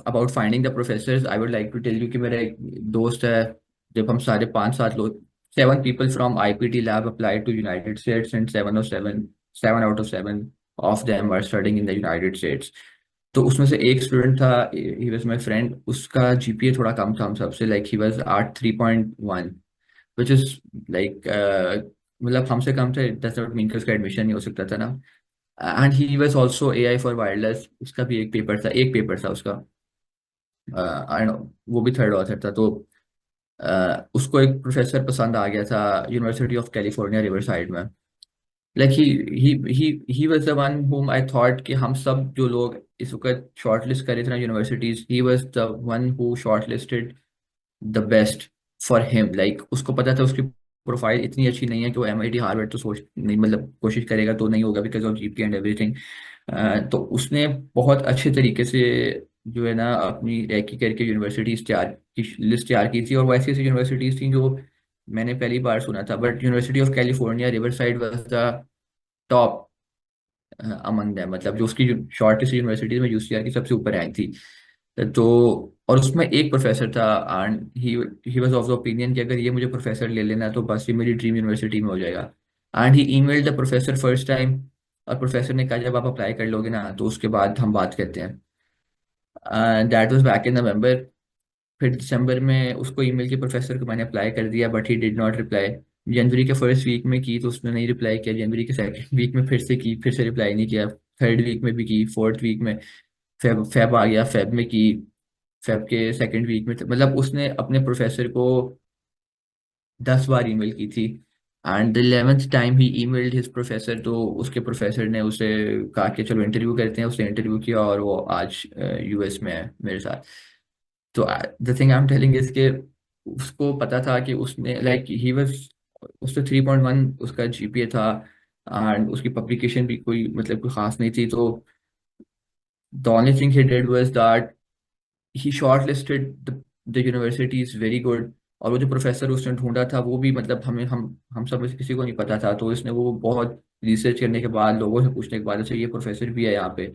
about finding the professors, I would like to tell you कि मेरा एक दोस्त है। जब हम सारे 5-7 लोग, 7 people from IPT lab applied to United States and 7 out of 7 of them are studying in the United States. तो उसमें से एक स्टूडेंट था, ही वाज माय फ्रेंड, उसका जीपीए थोड़ा कम था हम सबसे, like he was at 3.1, which is like मतलब हमसे कम थे, डज नॉट मीन कि उसका एडमिशन नहीं हो सकता था ना। And he was also AI for wireless, उसका भी एक पेपर था उसका। एंड वो भी थर्ड ऑथर था। तो उसको एक प्रोफेसर पसंद आ गया था यूनिवर्सिटी ऑफ कैलिफोर्निया रिवरसाइड में। Like he was the one whom I thought कि हम सब जो लोग इस वक्त शॉर्टलिस्ट कर रहे थे ना universities, he was the one who shortlisted the best for him. Like उसको पता था उसकी प्रोफाइल इतनी अच्छी नहीं है कि वो एमआईटी हार्वर्ड तो सोच नहीं, मतलब कोशिश करेगा तो नहीं होगा because of GP and everything. तो उसने बहुत अच्छे तरीके से जो है ना अपनी रैकी करके यूनिवर्सिटीज तैयार की लिस्ट तैयार की थी, और वो ऐसी ऐसी यूनिवर्सिटीज थी जो मैंने पहली बार सुना था, but university of California riverside was the top among them, मतलब जो उसकी शॉर्टेस्ट यूनिवर्सिटीज में यूसीआर की सबसे ऊपर रैंक थी। तो और उसमें एक प्रोफेसर था, and he was of the opinion कि अगर ये मुझे प्रोफेसर ले लेना तो बस ये मेरी ड्रीम यूनिवर्सिटी में हो जाएगा। And he emailed the professor first time, और प्रोफेसर ने कहा जब आप अप्लाई कर लोगे ना तो उसके बाद हम बात करते हैं। दैट वाज बैक इन नवंबर। फिर दिसंबर में उसको ईमेल की प्रोफेसर को मैंने अप्लाई कर दिया, but he did not reply. जनवरी के फर्स्ट वीक में की तो उसने नहीं रिप्लाई किया, जनवरी के सेकंड वीक में फिर से की, फिर से रिप्लाई नहीं किया, थर्ड वीक में भी की, फोर्थ वीक में, फेब आ गया, फेब में की, फेब के सेकंड वीक में, मतलब उसने अपने प्रोफेसर को 10 बार ईमेल की थी। And the 11th time he emailed his professor, तो उसके प्रोफेसर ने उसे कहा कि चलो इंटरव्यू करते हैं। उसने इंटरव्यू किया और वो आज यूएस में है मेरे साथ। तो the thing I am telling is के उसको पता था कि उसने लाइक ही वाज, उससे 3.1 उसका जीपीए था, एंड उसकी पब्लिकेशन भी कोई मतलब कोई खास नहीं थी। तो the only thing he did was that he shortlisted the university is very good. और वो जो प्रोफेसर उसने ढूंढा था वो भी मतलब हमें हम सब में से किसी को नहीं पता था। तो इसने वो बहुत रिसर्च करने के बाद, लोगों से पूछने के बाद, अच्छा ये प्रोफेसर भी है यहाँ पे,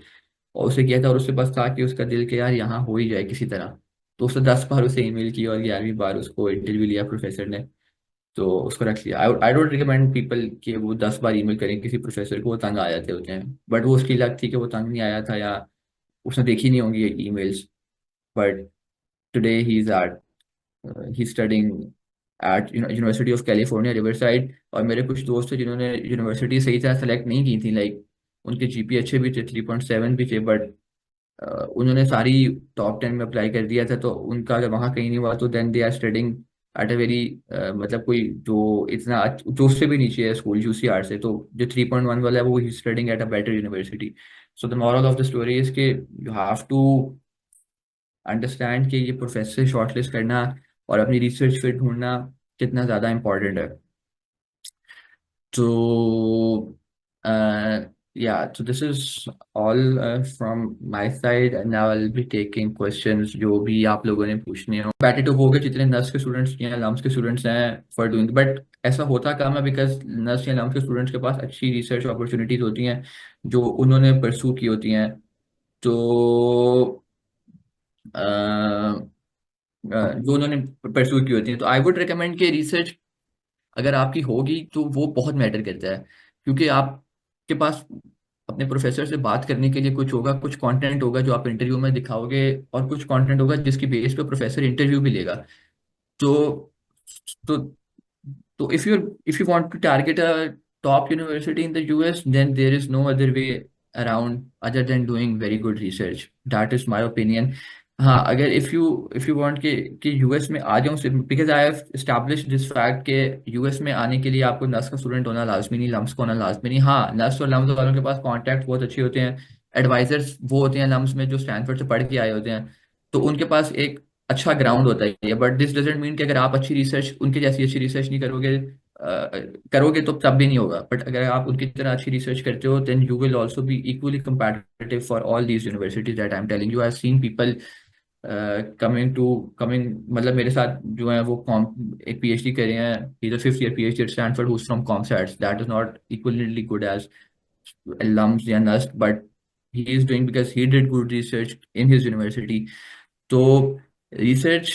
और उसे किया था, और उससे बस था कि उसका दिल के यार यहाँ हो ही जाए किसी तरह। तो उसने 10 बार उसे ईमेल की और 11वीं बार उसको इंटरव्यू लिया प्रोफेसर ने, तो उसको रख लिया। आई डोंट रिकमेंड पीपल कि वो 10 बार ईमेल करें किसी प्रोफेसर को, वो तंग आ जाते होते हैं। बट वो उसकी लक थी कि वो तंग नहीं आया था, या उसने देखी नहीं होंगी ये emails. But today he is at he studying at University of California Riverside. और मेरे कुछ दोस्त थे जिन्होंने यूनिवर्सिटी सही तरह सेलेक्ट नहीं की थी, लाइक उनके जीपी अच्छे भी थे, 3.7 भी थे, बट उन्होंने सारी टॉप 10 में अप्लाई कर दिया था। तो उनका अगर वहाँ कहीं नहीं हुआ तो then they are studying at a very, मतलब कोई जो इतना जो उससे भी नीचे है स्कूल यूसीआर से, तो जो 3.1 वाला है वो he studying at a better university. So the moral of the story is के यू हैव टू अंडरस्टैंड कि ये प्रोफेसर शॉर्टलिस्ट करना और अपनी रिसर्च फिट ढूंढना कितना ज़्यादा इंपॉर्टेंट है। So, yeah, so this is all from my side, and now I'll be taking questions जो भी आप लोगों ने पूछने हो। बैटेटो हो गए जितने नर्स के स्टूडेंट्स या लम्स के स्टूडेंट्स हैं फॉर डूइंग, बट ऐसा होता कम है बिकॉज नर्स या लम्स के स्टूडेंट्स के पास अच्छी रिसर्च अपॉर्चुनिटीज होती हैं जो उन्होंने परसू की होती हैं। तो जो उन्होंने परसू की होती हैं, तो आई वुड रिकमेंड कि रिसर्च अगर आपकी होगी तो वो बहुत मैटर करता है, क्योंकि आपके पास अपने प्रोफेसर से बात करने के लिए कुछ होगा, कुछ कंटेंट होगा जो आप इंटरव्यू में दिखाओगे, और कुछ कंटेंट होगा जिसकी बेस पे प्रोफेसर इंटरव्यू भी लेगा। तो तो तो if you want to target a top university in the US, then there is no other way around other than doing very good research. That is my opinion. हाँ, अगर if you want कि US में आ जाऊँ, because I have establish this fact कि US में आने के लिए आपको नर्स का स्टूडेंट होना लाजमी नहीं, लम्स का होना लाजमी नहीं। हाँ, नर्स और लम्स वालों के पास कॉन्टैक्ट बहुत अच्छे होते हैं, एडवाइजर्स वो होते हैं लम्स में जो स्टैनफोर्ड से पढ़ के आए होते हैं, तो उनके पास एक अच्छा ग्राउंड होता है। बट दिस डजेंट मीन कि अगर आप अच्छी रिसर्च उनके जैसी अच्छी रिसर्च नहीं करोगे, करोगे तो तब भी नहीं होगा। बट अगर आप उनकी तरह अच्छी रिसर्च करते हो, then you will also be equally competitive for all these universities that I am telling you. I have seen people coming, मतलब मेरे साथ जो है वो कॉम एक पीएचडी कर रहे हैं, he is 5th year PhD at Stanford, who's from COMSATS, that is not equally good as alums या NUST, but he is doing because he did good research in his university. तो रिसर्च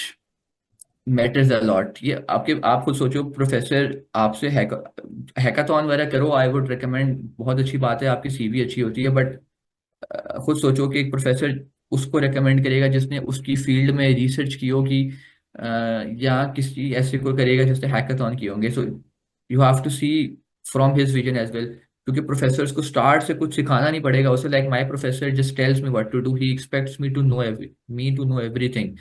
मैटर्स अ लॉट। ये आपके, आप खुद सोचो, professor आपसे hackathon वगैरह करो, आई वुड रिकमेंड, बहुत अच्छी बात है, आपकी सीवी अच्छी होती है। बट खुद सोचो कि एक प्रोफेसर उसको रेकमेंड करेगा जिसने उसकी फील्ड में रिसर्च की होगी, या किसी ऐसे को करेगा जिसने हैकाथॉन किए होंगे। So you have to see from his vision as well, क्योंकि प्रोफेसर को स्टार्ट से कुछ सिखाना नहीं पड़ेगा उसे। Like my professor just tells me what to do, he expects me to know everything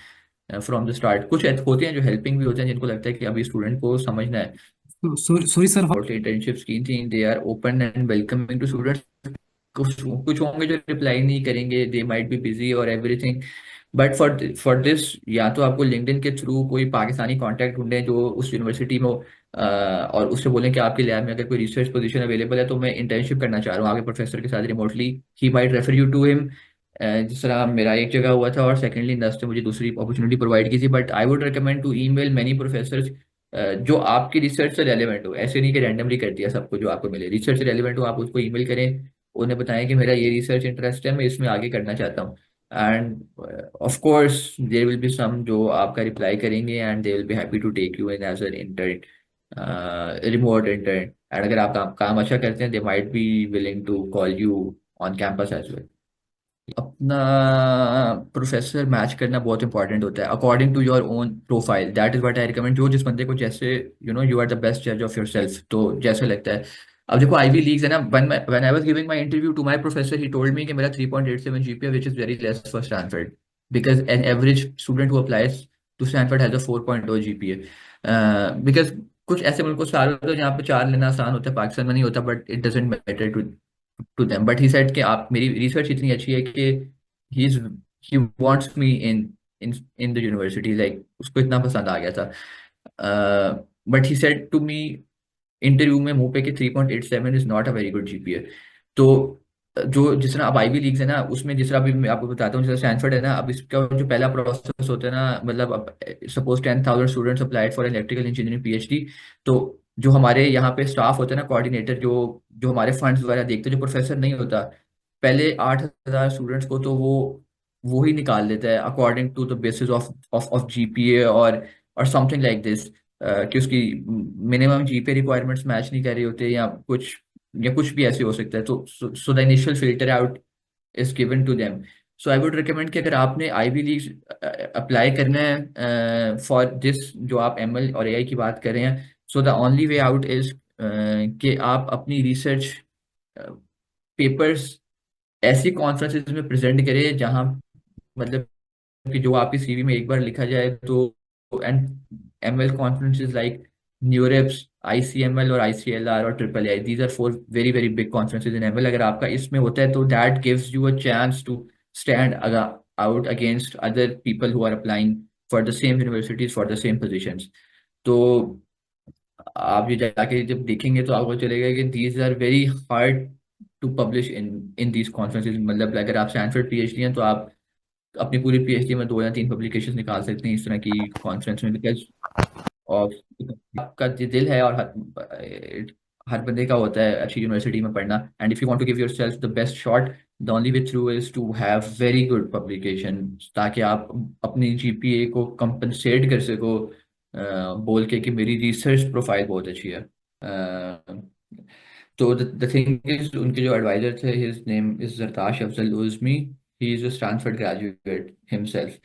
from the start. कुछ होते हैं जो हेल्पिंग भी होते हैं, जिनको लगता है कि अभी स्टूडेंट को समझना है। Sorry sorry sir. इंटर्नशिप्स की थी, they are open and welcoming to students. कुछ कुछ होंगे जो रिप्लाई नहीं करेंगे, दे माइट बी बिजी और एवरीथिंग। बट फॉर दिस, या तो आपको लिंक्डइन के थ्रू कोई पाकिस्तानी कांटेक्ट ढूंढे जो उस यूनिवर्सिटी में हो, और उससे बोलें कि आपके लैब में अगर कोई रिसर्च पोजीशन अवेलेबल है तो मैं इंटर्नशिप करना चाह रहा हूँ आपके प्रोफेसर के साथ remotely, he might refer you to him. जिस तरह मेरा एक जगह हुआ था, और सेकेंडली नस्ट ने मुझे दूसरी अपॉर्चुनिटी प्रोवाइड की थी। But I would recommend to email many professor जो आपकी रिसर्च से रेलिवेंट हो। ऐसे नहीं कि रैंडमली कर दिया सबको जो आपको मिले, रिसर्च से रेलिवेंट हो, आप उसको ईमेल करें, उन्हें बताएं कि मेरा ये रिसर्च इंटरेस्ट है, मैं इसमें आगे करना चाहता हूँ। And of course there will be some जो आपका रिप्लाई करेंगे, and they will be happy to take you in as an intern, remote intern. And अगर आप काम अच्छा करते हैं, they might be willing to call you on campus as well. अपना प्रोफेसर मैच करना बहुत इंपॉर्टेंट होता है according to your own profile. That is what I recommend. जो जिस बंदे को जैसे, यू आर द बेस्ट जज ऑफ योर सेल्फ, तो जैसे लगता है। अब देखो आईवी लीग्स है ना, when I was giving my interview to my professor, he told me कि मेरा 3.87 GPA, which is very less for Stanford, because an average student who applies to Stanford has a 4.0 GPA. Because कुछ ऐसे मुल्कों से आ रहे होते हैं जहाँ पे 4 लेना आसान होता है, पाकिस्तान में नहीं होता, but it doesn't matter to them. But he said कि आप, मेरी रिसर्च इतनी अच्छी है कि he is he wants me in in in the university, like उसको इतना पसंद आ गया था। But he said to me interview में मुंह पे कि 3.87 is not a very good GPA. तो जो जिस तरह अब आईवी लीग्स है ना, उसमें जिस तरह अभी मैं आपको बताता हूँ, जैसे स्टैनफोर्ड है ना, अब इसका जो पहला प्रोसेस होता है ना, मतलब अब suppose 10,000 students applied for electrical engineering PhD. तो जो हमारे यहाँ पे स्टाफ होता है ना, कोऑर्डिनेटर, जो जो हमारे फंड्स वगैरह देखते हैं, जो प्रोफेसर नहीं होता, पहले 8,000 स्टूडेंट्स को तो वो ही निकाल देता है according to the basis of GPA और समथिंग लाइक दिस, कि उसकी मिनिमम जीपीए रिक्वायरमेंट्स मैच नहीं कर रही होते, या कुछ भी ऐसे हो सकता है। तो so the initial filter out is given to them. So I would recommend कि अगर आपने आईवी लीग अप्लाई करना है फॉर दिस, जो आप एमएल और एआई की बात कर रहे हैं, so the only way out is कि आप अपनी रिसर्च पेपर्स ऐसी कॉन्फ्रेंसेस में प्रेजेंट करें जहां, मतलब कि जो आपकी सीवी में एक बार लिखा जाए तो। And ML conferences like NeurIPS, ICML और आईसीएलआर और triple I, these are 4 very very big conferences in ML. अगर आपका इसमें होता है तो that gives you a chance to stand out against other people who are applying for the same universities for the same positions. तो आप ये जाके जब देखेंगे तो आपको चलेगा कि these are very hard to publish in in these conferences. मतलब अगर आप स्टैनफोर्ड पीएचडी हैं तो आप अपनी पूरी पीएचडी में 2 या 3 पब्लिकेशन निकाल सकते हैं इस तरह की कॉन्फ्रेंस में, बिकॉज ऑफ आपका जो दिल है, और हर बंदे का होता है अच्छी यूनिवर्सिटी में पढ़ना। And if you want to give yourself the best shot, the only way through is to have very good publication, ताकि आप अपनी जीपीए को कंपनसेट कर सको, बोल के कि मेरी रिसर्च प्रोफाइल बहुत अच्छी है। तो द थिंग इज, उनके जो एडवाइजर थे, his name is Zartash Afzal Uzmi, he is a Stanford graduate himself.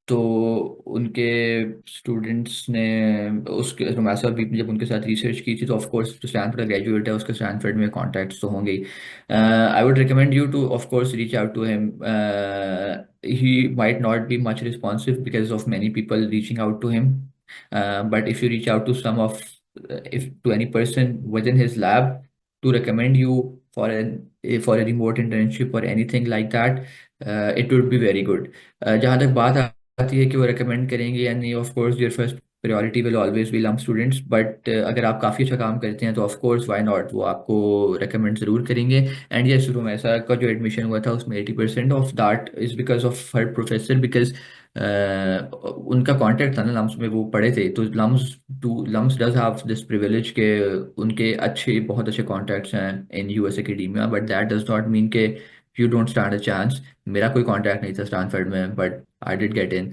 तो उनके स्टूडेंट्स ने उसके रोमासा बीप ने जब उनके साथ रिसर्च की थी, तो ऑफ कोर्स जो स्टैनफोर्ड का ग्रेजुएट है उसके स्टैनफोर्ड में कॉन्टैक्ट्स तो होंगे ही। I would recommend you to of course reach out to him. He might not be much responsive because of many people reaching out to him, but if you reach out to some of if to any person within his lab to recommend you for for a remote internship or anything like that, it would be very good. जहाँ तक बात आती है कि वो recommend करेंगे या नहीं, of course your first priority will always be lump students, but अगर आप काफ़ी अच्छा काम करते हैं तो of course why not, वो आपको recommend ज़रूर करेंगे। एंड ये शुरू में ऐसा का जो एडमिशन हुआ था उसमें 80% of that is because of her professor, because उनका कॉन्टैक्ट था ना लम्स में, वो पढ़े थे, तो LUMS does have this privilege के उनके अच्छे बहुत अच्छे कॉन्टैक्ट्स हैं in US academia, but that does not mean के you don't stand a chance. मेरा कोई कॉन्टैक्ट नहीं था स्टैनफोर्ड में, but I did get in.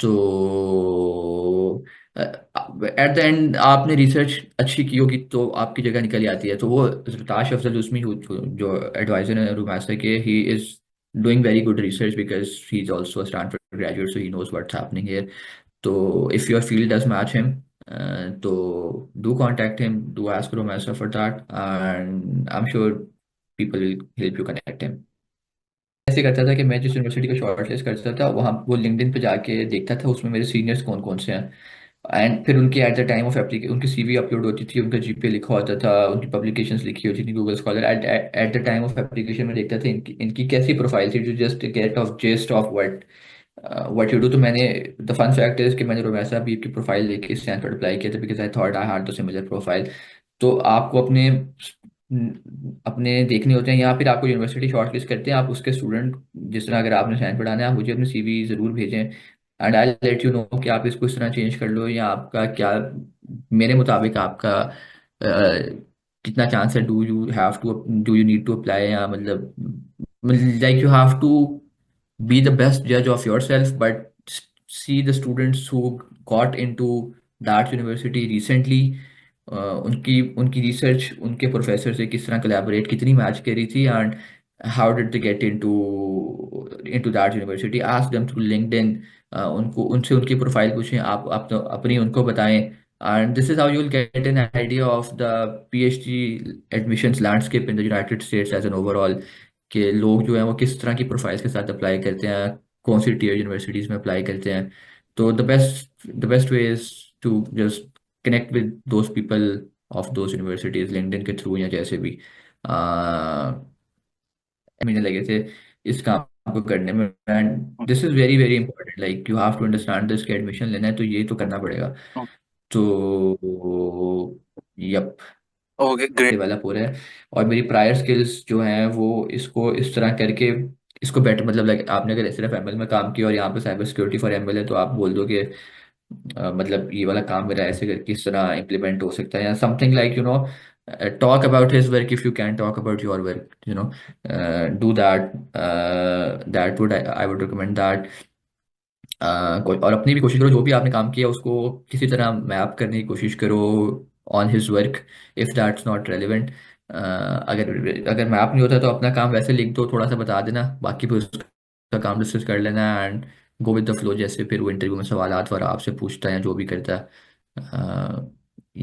तो एट द एंड आपने रिसर्च अच्छी की होगी तो आपकी जगह निकल ही आती है। तो वो ताश अफजल उस्मी जो एडवाइजर है रूमासा के, he is doing very good research because he's also a Stanford graduate, so he knows what's happening here. So if your field does match him, so do contact him, do ask Romasa for that, and I'm sure people will help you connect him। ऐसे करता था कि मैं जिस university को shortlist करता था वहाँ वो लिंक्डइन पे जाके देखता था उसमें मेरे सीनियर्स कौन कौन से हैं, एंड फिर उनकी at the time of application उनकी सीवी अपलोड होती थी, उनका जीपीए लिखा होता था, उनकी पब्लिकेशंस लिखी होती थी Google scholar, at at the time of application में देखता था इनकी इनकी कैसी प्रोफाइल थी, to just get of gist of what you do. तो मैंने द फन फैक्ट इज कि मैंने रोमैसा भी की प्रोफाइल लेके स्टैनफोर्ड अप्लाई किया था because I thought I had the similar profile. तो आपको अपने अपने देखने होते हैं, या फिर आपको यूनिवर्सिटी शॉर्टलिस्ट करते हैं, आप उसके स्टूडेंट जिस तरह अगर आपने साइंस पढ़ाना है आप मुझे अपनी सीवी ज़रूर भेजें, and I let you know कि आप इसको इस तरह चेंज कर लो या आपका क्या मेरे मुताबिक आपका कितना चांस है, do you need to apply, या मतलब like you have to be the best judge of yourself, but see the students who got into that university recently, उनकी उनकी रिसर्च उनके प्रोफेसर से किस तरह कोलैबोरेट कितनी मैच करी थी, and how did they get into that university, ask them through LinkedIn. उनको उनसे उनकी प्रोफाइल पूछें, आप तो अपनी उनको बताएं, and this is how you will get an idea of the PhD admissions landscape in the United States as an overall, कि लोग जो हैं वो किस तरह की प्रोफाइल्स के साथ अप्लाई करते हैं, कौन सी टीयर यूनिवर्सिटीज़ में अप्लाई करते हैं। तो the best way is to just connect with those people of those universities LinkedIn के थ्रू या जैसे भी। महीने लगे थे इस काम को करने में, and this is very very important, like you have to understand this कि एडमिशन लेना है तो ये तो करना पड़ेगा। तो यप, ओके ग्रेट। डेवलप हो रहा है, और मेरी प्रायर स्किल्स जो हैं वो इसको इस तरह करके इसको बेटर, मतलब लाइक आपने अगर सिर्फ एमएल में काम किया और यहाँ पे साइबर सिक्योरिटी फॉर एमएल है, तो आप बोल दो कि मतलब ये वाला काम मेरा ऐसे करके इस तरह इम्प्लीमेंट हो सकता है या something like you know, talk about his work if you can talk about your work, you know, do that, that would I would recommend that. और अपनी भी कोशिश करो जो भी आपने काम किया उसको किसी तरह मैप करने की कोशिश करो on his work, if that's not relevant. अगर अगर मैप नहीं होता तो अपना काम वैसे लिख दो, थोड़ा सा बता देना, बाकी फिर उसका काम डिस्कस कर लेना, and go with the flow, जैसे फिर वो इंटरव्यू में सवालात वगैरह आपसे पूछता है या जो भी करता है।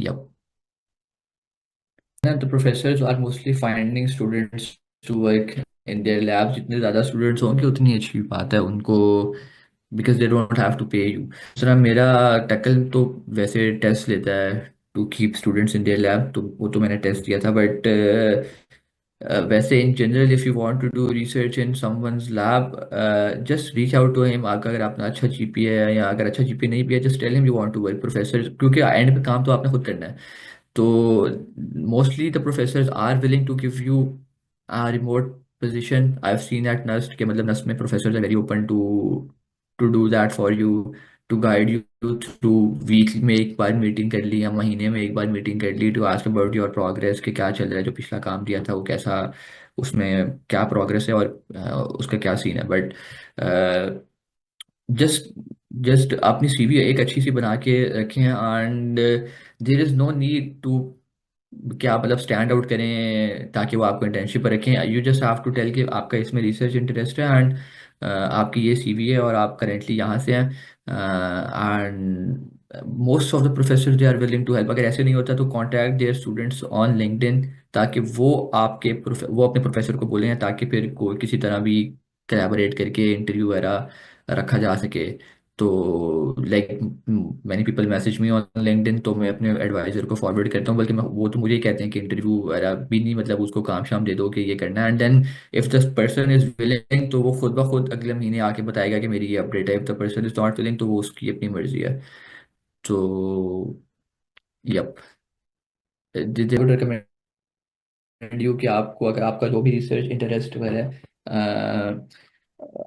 Yup, the professors are mostly finding students to work in their labs, जितने ज़्यादा स्टूडेंट्स होंगे उतनी अच्छी बात है उनको, because they don't have to pay you. जिस तरह मेरा टैकल तो वैसे टेस्ट लेता है to keep students in their lab, तो वो तो मैंने टेस्ट दिया था, बट वैसे in general if you want to do research in someone's lab, just reach out to him. आपका अगर अपना अच्छा जीपीए है या अगर अच्छा जीपीए नहीं भी है, just tell him you want to work professor, क्योंकि एंड पे काम तो आपने खुद करना है। तो mostly the professors are willing to give you a remote position. I've seen at NUST के मतलब NUST में professors are very open to do that for you, to guide you through week में एक बार मीटिंग कर ली या महीने में एक बार मीटिंग कर ली, to ask about your progress कि क्या चल रहा है, जो पिछला काम दिया था वो कैसा, उसमें क्या प्रोग्रेस है और उसका क्या सीन है। बट जस्ट जस्ट अपनी सीवी एक अच्छी सी बना के रखें, and there is no need to क्या मतलब स्टैंड आउट करें ताकि वो आपको इंटर्नशिप पर रखें। You just have to tell कि आपका इसमें रिसर्च इंटरेस्ट है, एंड आपकी ये सीवी है और आप करेंटली यहाँ से हैं, and most of the professor they are willing to help. अगर ऐसे नहीं होता तो contact their students on LinkedIn, ताकि वो अपने प्रोफेसर को बोलें, ताकि फिर कोई किसी तरह भी कोलैबोरेट करके इंटरव्यू वगैरह रखा जा सके। तो like many people message me on LinkedIn, तो मैं अपने एडवाइजर को फॉरवर्ड करता हूँ, बल्कि वो तो मुझे ही कहते हैं कि इंटरव्यू वगैरह भी नहीं, मतलब उसको काम शाम दे दो कि ये करना है, and then if the person is willing तो वो खुद ब खुद अगले महीने आके बताएगा कि मेरी ये अपडेट है। If the person is not willing तो वो उसकी अपनी मर्जी है। तो yup, they would recommend you कि आपको, अगर आपका जो भी रिसर्च इंटरेस्ट है,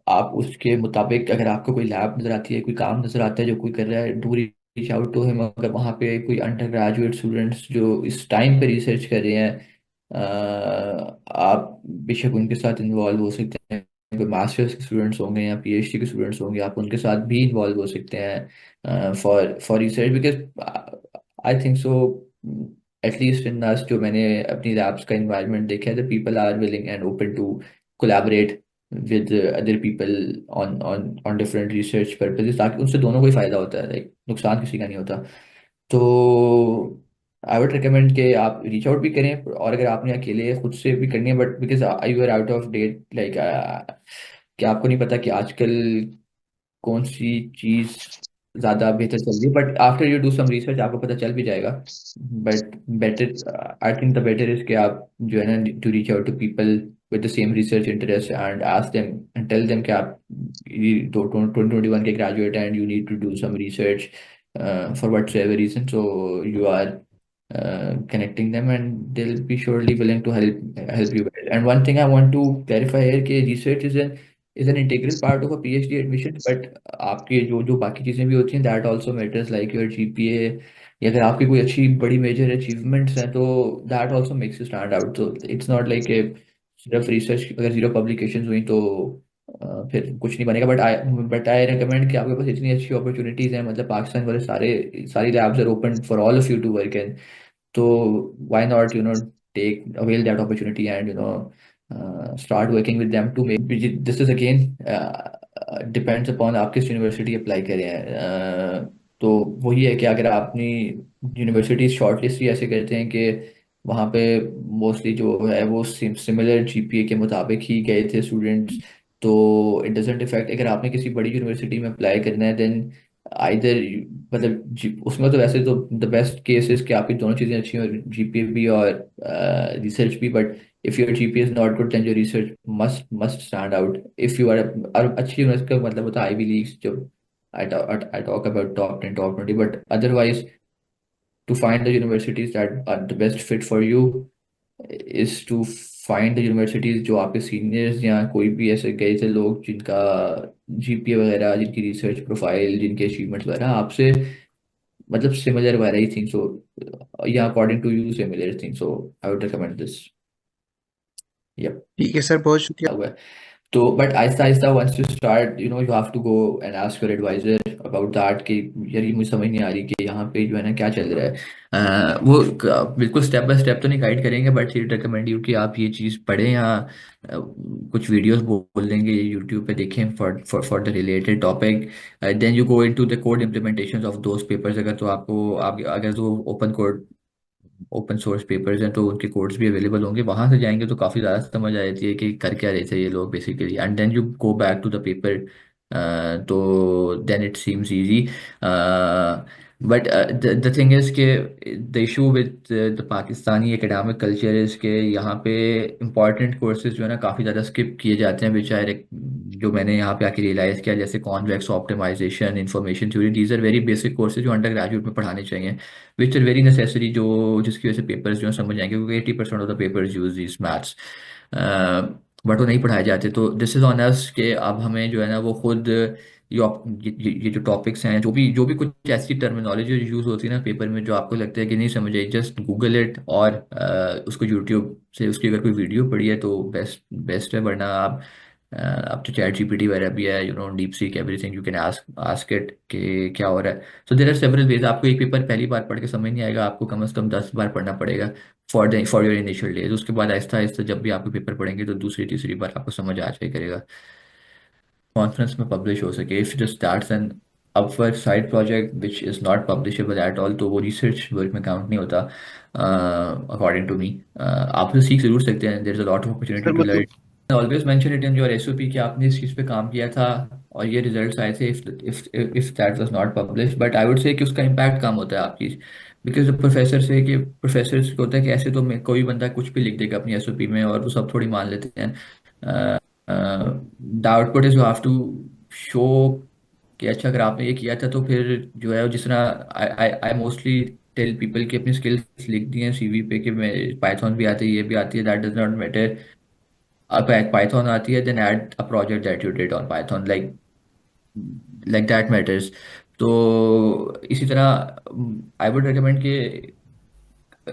आप उसके मुताबिक, अगर आपको कोई लैब नजर आती है, कोई काम नजर आता है जो कोई कर रहा है, do reach out to him. अगर वहाँ पे कोई अंडर ग्रेजुएट स्टूडेंट्स जो इस टाइम पे रिसर्च कर रहे हैं, आप बेशक उनके साथ इन्वॉल्व हो सकते हैं। कोई मास्टर्स के स्टूडेंट्स होंगे या पीएचडी के स्टूडेंट्स होंगे, आप उनके साथ भी इन्वॉल्व हो सकते हैं for for research, because I think so, at least in दस जो मैंने अपनी लैब्स का इन्वायरमेंट देखा है, the people are willing and open to collaborate with other people on different research purposes, ताकि उनसे दोनों को ही फायदा होता है, लाइक नुकसान किसी का नहीं होता। तो आई वुड रिकमेंड कि आप रीच आउट भी करें, और अगर आपने अकेले खुद से भी करनी है, but because you are out of date, like कि आपको नहीं पता कि आजकल कौन सी चीज ज्यादा बेहतर चल रही है, but after you do some research आपको पता चल भी जाएगा। But better, I think the better is कि आप जो है ना, to reach out to people with the same research interest and ask them and tell them कि आप 2021 के graduate and you need to do some research for whatsoever reason, so you are connecting them and they'll be surely willing to help you with it. And one thing I want to clarify here कि research is an integral part of a PhD admission, but आपके जो जो बाकी चीज़ें भी होती हैं, that also matters, like your GPA, या अगर आपकी कोई अच्छी बड़ी मेजर अचीवमेंट्स हैं तो that also makes you stand out. So it's not like a सिर्फ रिसर्च, अगर जीरो पब्लिकेशंस हुई तो फिर कुछ नहीं बनेगा। बट आई रिकमेंड कि आपके पास इतनी अच्छी अपॉर्चुनिटीज़ हैं, मतलब पाकिस्तान वाले सारी labs are open for all of you to work in. So why not, take avail that opportunity and start working with them to make this is again depends upon आप किस यूनिवर्सिटी अप्लाई करें हैं। तो वही है कि अगर आपने यूनिवर्सिटी शॉर्टलिस्ट ही ऐसे करते हैं कि वहाँ पे मोस्टली जो है वो सिमिलर जीपीए के मुताबिक ही गए थे स्टूडेंट्स, तो इट डजेंट इफेक्ट। अगर आपने किसी बड़ी यूनिवर्सिटी में अप्लाई करना है, देन आइदर, मतलब उसमें तो वैसे तो द बेस्ट केस इज कि आपकी दोनों चीज़ें अच्छी हो, जीपीए भी और रिसर्च भी। But if your GPA is not good then your research must must stand out. If you are, और अच्छी यूनिवर्सिटी का मतलब होता है आईवी लीग्स, जब I talk about top 10 top 20, but otherwise to find the universities that are the best fit for you is to find the universities जो आपके seniors या कोई भी ऐसे गए थे लोग जिनका जीपीए वगैरह, जिनकी रिसर्च प्रोफाइल, जिनके अचीवमेंट्स वगैरह आपसे मतलब सिमिलर वगैरह ही थिंक सो, या according to you similar thing, so I would recommend this. Yup, ठीक है सर, बहुत शुक्रिया। हुआ है। तो बट आहिस्ता आहिस्ता once you start, you have to go and ask your advisor about that कि यार ये मुझे समझ नहीं आ रही कि यहाँ पे जो है ना क्या चल रहा है। बिल्कुल स्टेप बाय स्टेप तो नहीं गाइड करेंगे, बट ही रिकमेंड यू कि आप ये चीज़ पढ़ें, या कुछ वीडियोस बोल देंगे यूट्यूब पे देखें for the related topic. Then you go into the code implementation of those papers. अगर तो आपको आप अगर तो ओपन सोर्स पेपर्स हैं तो उनके कोड्स भी अवेलेबल होंगे, वहां से जाएंगे तो काफ़ी ज़्यादा समझ आ जाती है कि कर क्या रहे थे ये लोग basically, and then you go back to the paper. तो then it seems easy. But the thing is के the issue with the Pakistani academic culture is के यहाँ पे इंपॉर्टेंट कोर्सेज जो है ना काफ़ी ज़्यादा स्किप किए जाते हैं बेचारे। जो मैंने यहाँ पे आके रियलाइज़ किया, जैसे convex optimisation, information theory, these are very basic courses जो अंडर ग्रेजुएट में पढ़ाने चाहिए, विच आर वेरी नेसेसरी, जो जिसकी वजह से पेपर्स जो है समझ आएंगे, क्योंकि 80% of the papers use this maths, but वो नहीं पढ़ाए जाते। तो दिस इज ऑन अस कि अब हमें जो है ना वो खुद ये जो टॉपिक्स हैं, जो भी कुछ ऐसी टर्मिनोलॉजी यूज होती है ना पेपर में जो आपको लगता है कि नहीं समझ आई, जस्ट गूगल इट, और उसको यूट्यूब से उसकी अगर कोई वीडियो पढ़ी है तो बेस्ट बेस्ट है। वरना आप अब तो चैट जीपीटी वगैरह भी है, deep seek everything, you can ask ask it कि क्या हो रहा है। सो देर आर सेवरल वेज। आपको एक पेपर पहली बार पढ़ के समझ नहीं आएगा, आपको कम से कम 10 बार पढ़ना पड़ेगा फॉर योर इनिशियल डेज। उसके बाद आहिस्ता आहिस्ता जब भी आपके पेपर पढ़ेंगे तो दूसरी तीसरी बार आपको समझ आ जाए करेगा। कॉन्फ्रेंस में पब्लिश हो सके, if just that's an Upwork side project which is not publishable at all, तो वो रिसर्च वर्क में काउंट नहीं होता अकॉर्डिंग टू मी। आप तो सीख जरूर सकते हैं, there is a lot of sir opportunity to learn. मतलब always mention it in your SOP कि आपने इस चीज़ पे काम किया था और ये रिजल्ट्स आए थे, if that was not publish, but I would say कि उसका इम्पैक्ट कम होता है आपकी। बिकॉज प्रोफेसर से कि प्रोफेसर को होता है कि ऐसे तो कोई बंदा कुछ भी लिख देगा अपनी एसओपी में और वो सब थोड़ी मान लेते हैं। The output is you have to show कि अच्छा अगर आपने ये किया था तो फिर जो है वो जिस तरह आई आई आई मोस्टली टेल पीपल कि अपनी स्किल्स लिख दी हैं सीवी पे कि मैं पाइथन भी आती है, ये भी आती है, दैट डज नॉट मैटर। अब पाइथन आती है, then add a project that you did on Python, like that matters. तो इसी तरह आई वुड रिकमेंड कि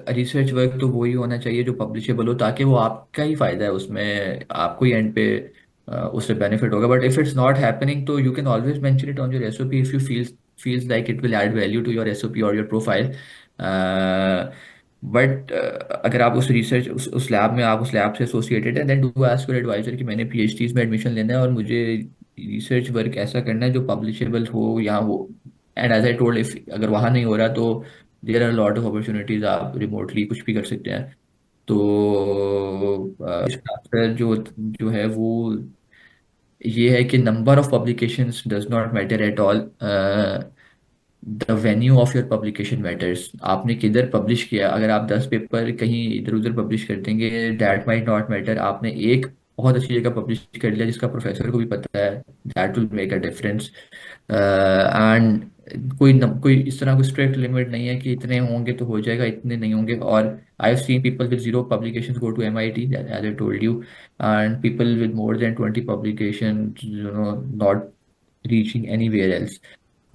रिसर्च वर्क तो वही होना चाहिए जो पब्लिशेबल हो, ताकि वो आपका ही फायदा है उसमें, आपको ही एंड पे उससे बेनिफिट होगा। But if it's not happening तो you can always mention it on your SOP if you feels like it will add value to your SOP or your profile. But अगर आप उस रिसर्च उस lab में, आप उस lab से associated है, then do ask your advisor कि मैंने पीएचडीज में एडमिशन लेना है और मुझे रिसर्च वर्क ऐसा करना है जो पब्लिशेबल हो या हो। And as I told, if अगर वहाँ नहीं हो रहा तो there are lot of opportunities, आप रिमोटली कुछ भी कर सकते हैं। तो इसका जो जो है वो ये है कि number of publications does not matter at all, the venue of your publication matters. आपने किधर पब्लिश किया, अगर आप 10 पेपर कहीं इधर उधर पब्लिश कर देंगे, दैट माइट नॉट मैटर। आपने एक बहुत अच्छी जगह पब्लिश कर लिया जिसका प्रोफेसर को भी पता है, that will make a difference. And कोई इस तरह कोई स्ट्रिक्ट लिमिट नहीं है कि इतने होंगे तो हो जाएगा, इतने नहीं होंगे। और आई have seen people with 0 publications go to MIT, as I told you, and people with more than 20 publications, not reaching anywhere else.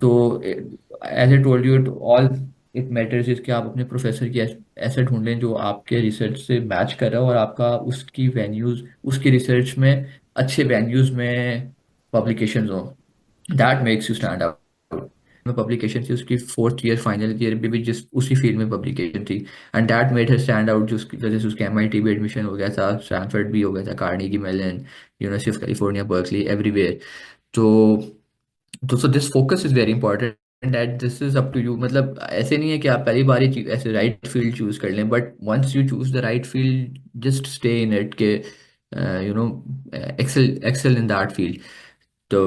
तो as I told you, all it matters is कि आप अपने प्रोफेसर की ऐसे ढूंढें जो आपके research से मैच कर रहा हो और आपका उसकी वेन्यूज, उसकी रिसर्च में अच्छे वेन्यूज में पब्लिकेशंस हो, that makes you stand out. में पब्लिकेशन थी उसकी, फोर्थ ईयर फाइनल ईयर में भी जिस उसी फील्ड में पब्लिकेशन थी, and that made her stand out, जो उसकी वजह से उसके एमआईटी भी एडमिशन हो गया था, स्टैनफोर्ड भी हो गया था, Carnegie Mellon, University of California Berkeley, everywhere. तो so this focus is very important, that this is up to you. मतलब ऐसे नहीं है कि आप पहली बार ही ऐसे राइट फील्ड चूज कर लें, but once you choose the right field just stay in it के you know excel in that field. तो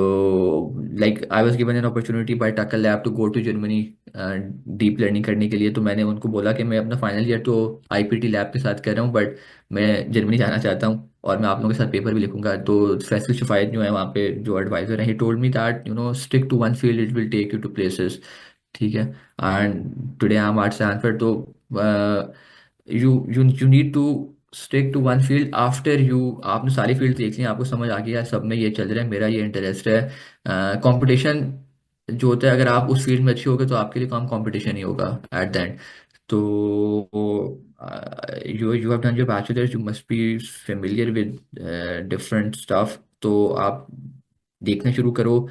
like I was given an opportunity by Tucker lab to go to Germany deep learning करने के लिए। तो मैंने उनको बोला कि मैं अपना फाइनल ईयर तो आईपीटी लैब के साथ कर रहा हूँ, बट मैं जर्मनी जाना चाहता हूँ और मैं आप लोगों के साथ पेपर भी लिखूंगा। तो फैसल शिफायत जो है वहाँ पे जो एडवाइजर है, he told me that stick to one field, it will take you to places. ठीक है। And today I am at Stanford. तो you need to stick to one field after you, आपने सारी फील्ड देख ली, आपको समझ आ गया सब में ये चल रहा है, मेरा ये इंटरेस्ट है। कंपटीशन जो होता है, अगर आप उस फील्ड में अच्छे हो गए तो आपके लिए कम कंपटीशन ही होगा एट द एंड। तो you have done your bachelors, you must be familiar with different stuff. तो आप देखना शुरू करो।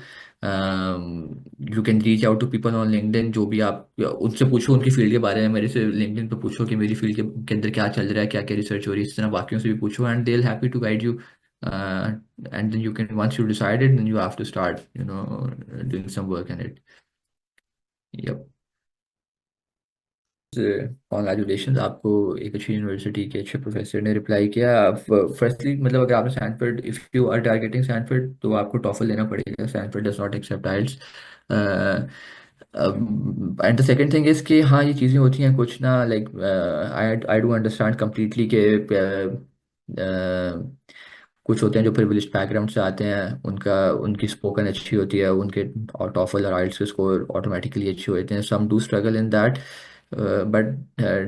You can reach out to people on LinkedIn, जो भी आप उनसे पूछो उनकी फील्ड के बारे में, मेरे से लिंक्डइन पे पूछो कि मेरी फील्ड के अंदर क्या चल रहा है, क्या क्या रिसर्च हो रही है, इस तरह बाकियों से भी पूछो, and they will happy to guide you. And then you can, once you decided, then you have to start doing some work in it. Yep. Congratulation, आपको एक अच्छी यूनिवर्सिटी के अच्छे प्रोफेसर ने रिप्लाई किया। फर्स्टली मतलब अगर आपने Stanford, if you are targeting Stanford तो आपको टॉफल लेना पड़ेगा, Stanford does not accept IELTS. And the second thing is कि हाँ ये चीज़ें होती हैं कुछ ना, like I I do understand completely के कुछ होते हैं जो प्रिविलेज्ड बैकग्राउंड से आते हैं, उनका उनकी स्पोकन अच्छी होती है, उनके और टॉफल और आइल्स के स्कोर ऑटोमेटिकली अच्छे होते हैं। Some do struggle in that, but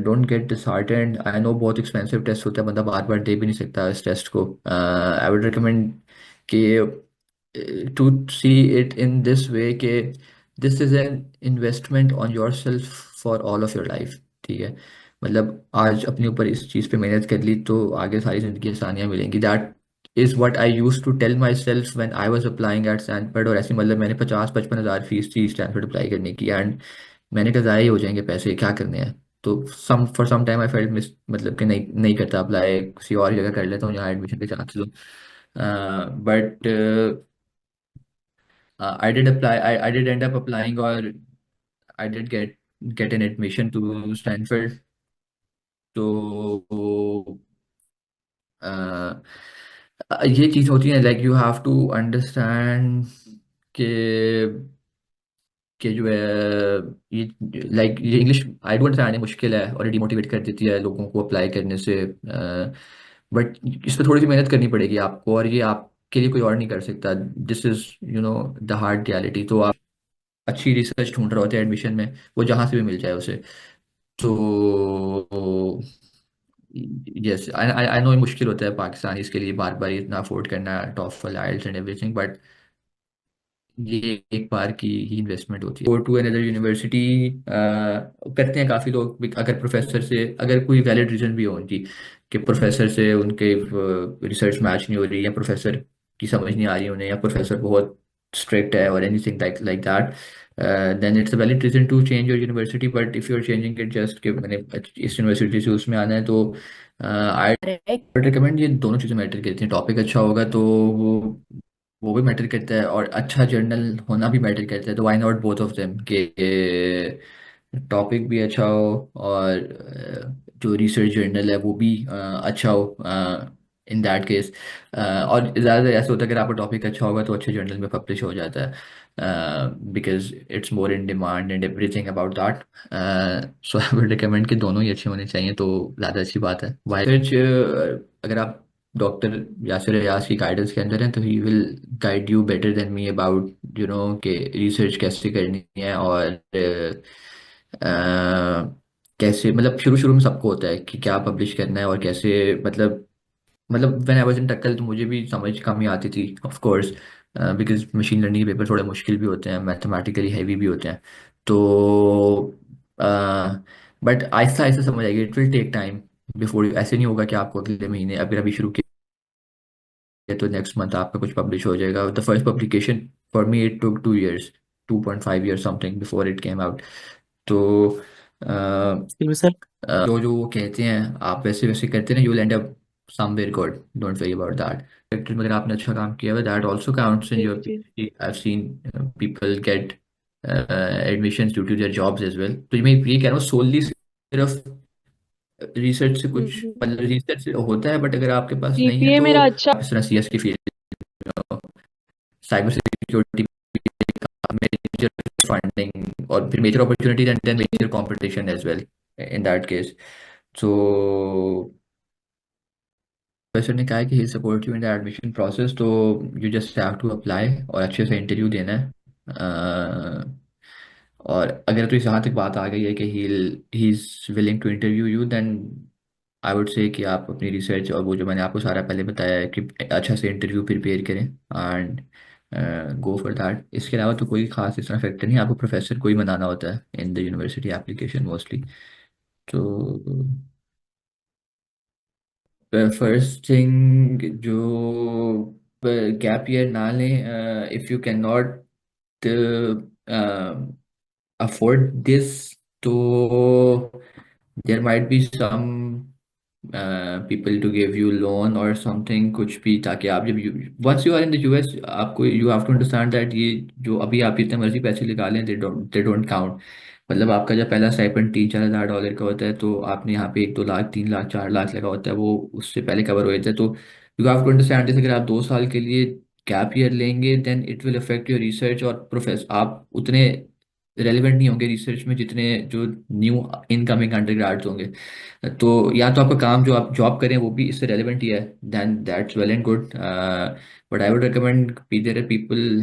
don't get disheartened. I know बहुत एक्सपेंसिव टेस्ट होता है, बंदा बार बार दे भी नहीं सकता इस टेस्ट को। आई वुड रिकमेंड कि to see it in this way के this is an investment on your self for all of your life. ठीक है। मतलब आज अपने ऊपर इस चीज़ पे मेहनत कर ली तो आगे सारी ज़िंदगी आसानियाँ मिलेंगी, that is what I use to tell myself when I was applying at Stanford. और ऐसे मतलब मैंने 50-55 हज़ार फीस थी स्टैनफोर्ड अप्लाई करने की, एंड मैंने कहा ज़ाया ही हो जाएंगे पैसे, क्या करने हैं। तो some for some time I felt miss, मतलब कि नहीं नहीं करता अप्लाई, किसी और जगह कर लेता हूँ जहाँ एडमिशन के चांसेस हो। But I did apply. I did end up applying, or I did get an admission to Stanford. तो ये चीज़ होती है, like you have to understand कि जो है ये, लाइक ये इंग्लिश आई डोंट अंडरस्टैंड, मुश्किल है और डिमोटिवेट कर देती है लोगों को अप्लाई करने से। बट इस पर थोड़ी सी मेहनत करनी पड़ेगी आपको, और ये आपके लिए कोई और नहीं कर सकता। This is the hard reality. तो आप अच्छी रिसर्च ढूंढ रहे होते हैं एडमिशन में, वो जहाँ से भी मिल जाए उसे। तो यस, आई आई नो मुश्किल होता है पाकिस्तानी के लिए बार बार इतना अफोर्ड करना, टॉफल आइल्स एंड एवरीथिंग, बट ये एक बार की ही इन्वेस्टमेंट होती है। गो टू अनदर यूनिवर्सिटी करते हैं काफ़ी लोग अगर प्रोफेसर से, अगर कोई वैलिड रीज़न भी हो उनकी कि प्रोफेसर से उनके रिसर्च मैच नहीं हो रही, या प्रोफेसर की समझ नहीं आ रही उन्हें, या प्रोफेसर बहुत स्ट्रिक्ट है और anything like like that, then it's a valid reason to change your university. But if you are changing it just कि मैंने इस यूनिवर्सिटी से उसमें आना है, तो आई रिकमेंड, ये दोनों चीज़ें मैटर करती हैं। टॉपिक अच्छा होगा तो वो भी मैटर करता है, और अच्छा जर्नल होना भी मैटर करता है। तो why not both of them, कि टॉपिक भी अच्छा हो और जो रिसर्च जर्नल है वो भी अच्छा हो इन दैट केस। और ज़्यादातर ऐसा होता है अगर आपका टॉपिक अच्छा होगा तो अच्छे जर्नल में पब्लिश हो जाता है, because it's more in demand and everything about that. So I would recommend कि दोनों ही अच्छे होने चाहिए, तो ज़्यादा अच्छी बात है। रिसर्च, अगर आप डॉक्टर यासिर रियाज की गाइडेंस के अंदर हैं तो he will guide you better than me about कि रिसर्च कैसे करनी है, और कैसे, मतलब शुरू शुरू में सबको होता है कि क्या पब्लिश करना है और कैसे, मतलब व्हेन आई वाज इन टक्कल तो मुझे भी समझ कम ही आती थी of course, because machine learning के पेपर थोड़े मुश्किल भी होते हैं, मैथमेटिकली हैवी भी होते हैं। तो बट आहिस्ता आहिस्ता समझ आएगी, it will take time before. ऐसे नहीं होगा कि आपको अगले महीने, अगर अभी शुरू तो नेक्स्ट मंथ आपका कुछ पब्लिश हो जाएगा। The first publication for me it took 2 years, 2.5 years something before it came out. तो सर। जो जो वो कहते हैं आप वैसे वैसे करते हैं, you will end up somewhere good, don't worry about that. Factory में अगर आपने अच्छा काम किया हुआ, that also counts in G your G. PhD. I have seen people get admissions due to their jobs as well. तो मैं ये कह रहा हूँ सोनली सिर्फ रिसर्च से कुछ, मतलब रिसर्च से होता है, बट अगर आपके पास नहीं है जीपीए तो मेरा अच्छा। आप इस तरह सीएस की field, cyber security, major funding, और फिर मेजर अपॉर्चुनिटीज एंड देन जी major competition as well in that case. So professor ने कहा है कि he support you in the admission process, तो you just have to apply और अच्छे से इंटरव्यू देना है। और अगर तो इस यहाँ तक बात आ गई है कि he is willing to interview you, then I would say कि आप अपनी रिसर्च और वो जो मैंने आपको सारा पहले बताया है कि अच्छा से इंटरव्यू प्रिपेयर करें, एंड गो फॉर दैट। इसके अलावा तो कोई खास इस तरह फैक्टर नहीं है, आपको प्रोफेसर को ही मनाना होता है in the university application mostly. तो फर्स्ट थिंग, जो गैप ईयर ना लें, if you can not afford this, तो there might be some people to give you loan और समथिंग, कुछ भी, ताकि आप जब once you are in the US, आपको you have to understand that ये जो अभी आप जितने मर्जी पैसे लगा लें, दे डोंट काउंट। मतलब आपका जब पहला स्टाइपेंड 3-4 हज़ार डॉलर का होता है, तो आपने यहाँ पे 1-2 लाख, 3 लाख, 4 लाख लगा होता है, वो उससे पहले कवर हो जाता है। तो you have to understand this. अगर आप 2 साल के लिए गैप ईयर लेंगे, then it will affect your research, और प्रोफेस आप उतने रेलिवेंट नहीं होंगे रिसर्च में जितने जो न्यू इनकमिंग अंडर होंगे। तो या तो आपका काम जो आप जॉब करें वो भी इससे रेलिवेंट ही है, then that's well and good. But I would recommend, there are people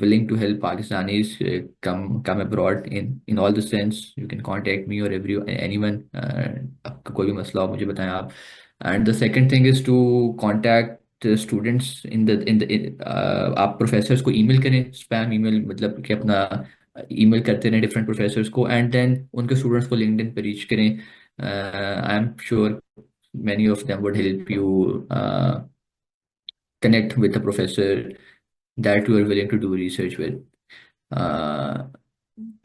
willing to help Pakistanis come abroad in all the sense. You can contact me or anyone, आपका कोई भी मसला हो मुझे बताएं आप। And the second thing is to contact the students आप professors को ईमेल करें, स्पैम ईमेल, मतलब कि अपना ईमेल करते रहें डिफरेंट प्रोफेसर्स को, एंड देन उनके स्टूडेंट्स को लिंक्डइन पे रीच करें। I am sure many of them would help you connect with a professor that you are willing to do research with. uh,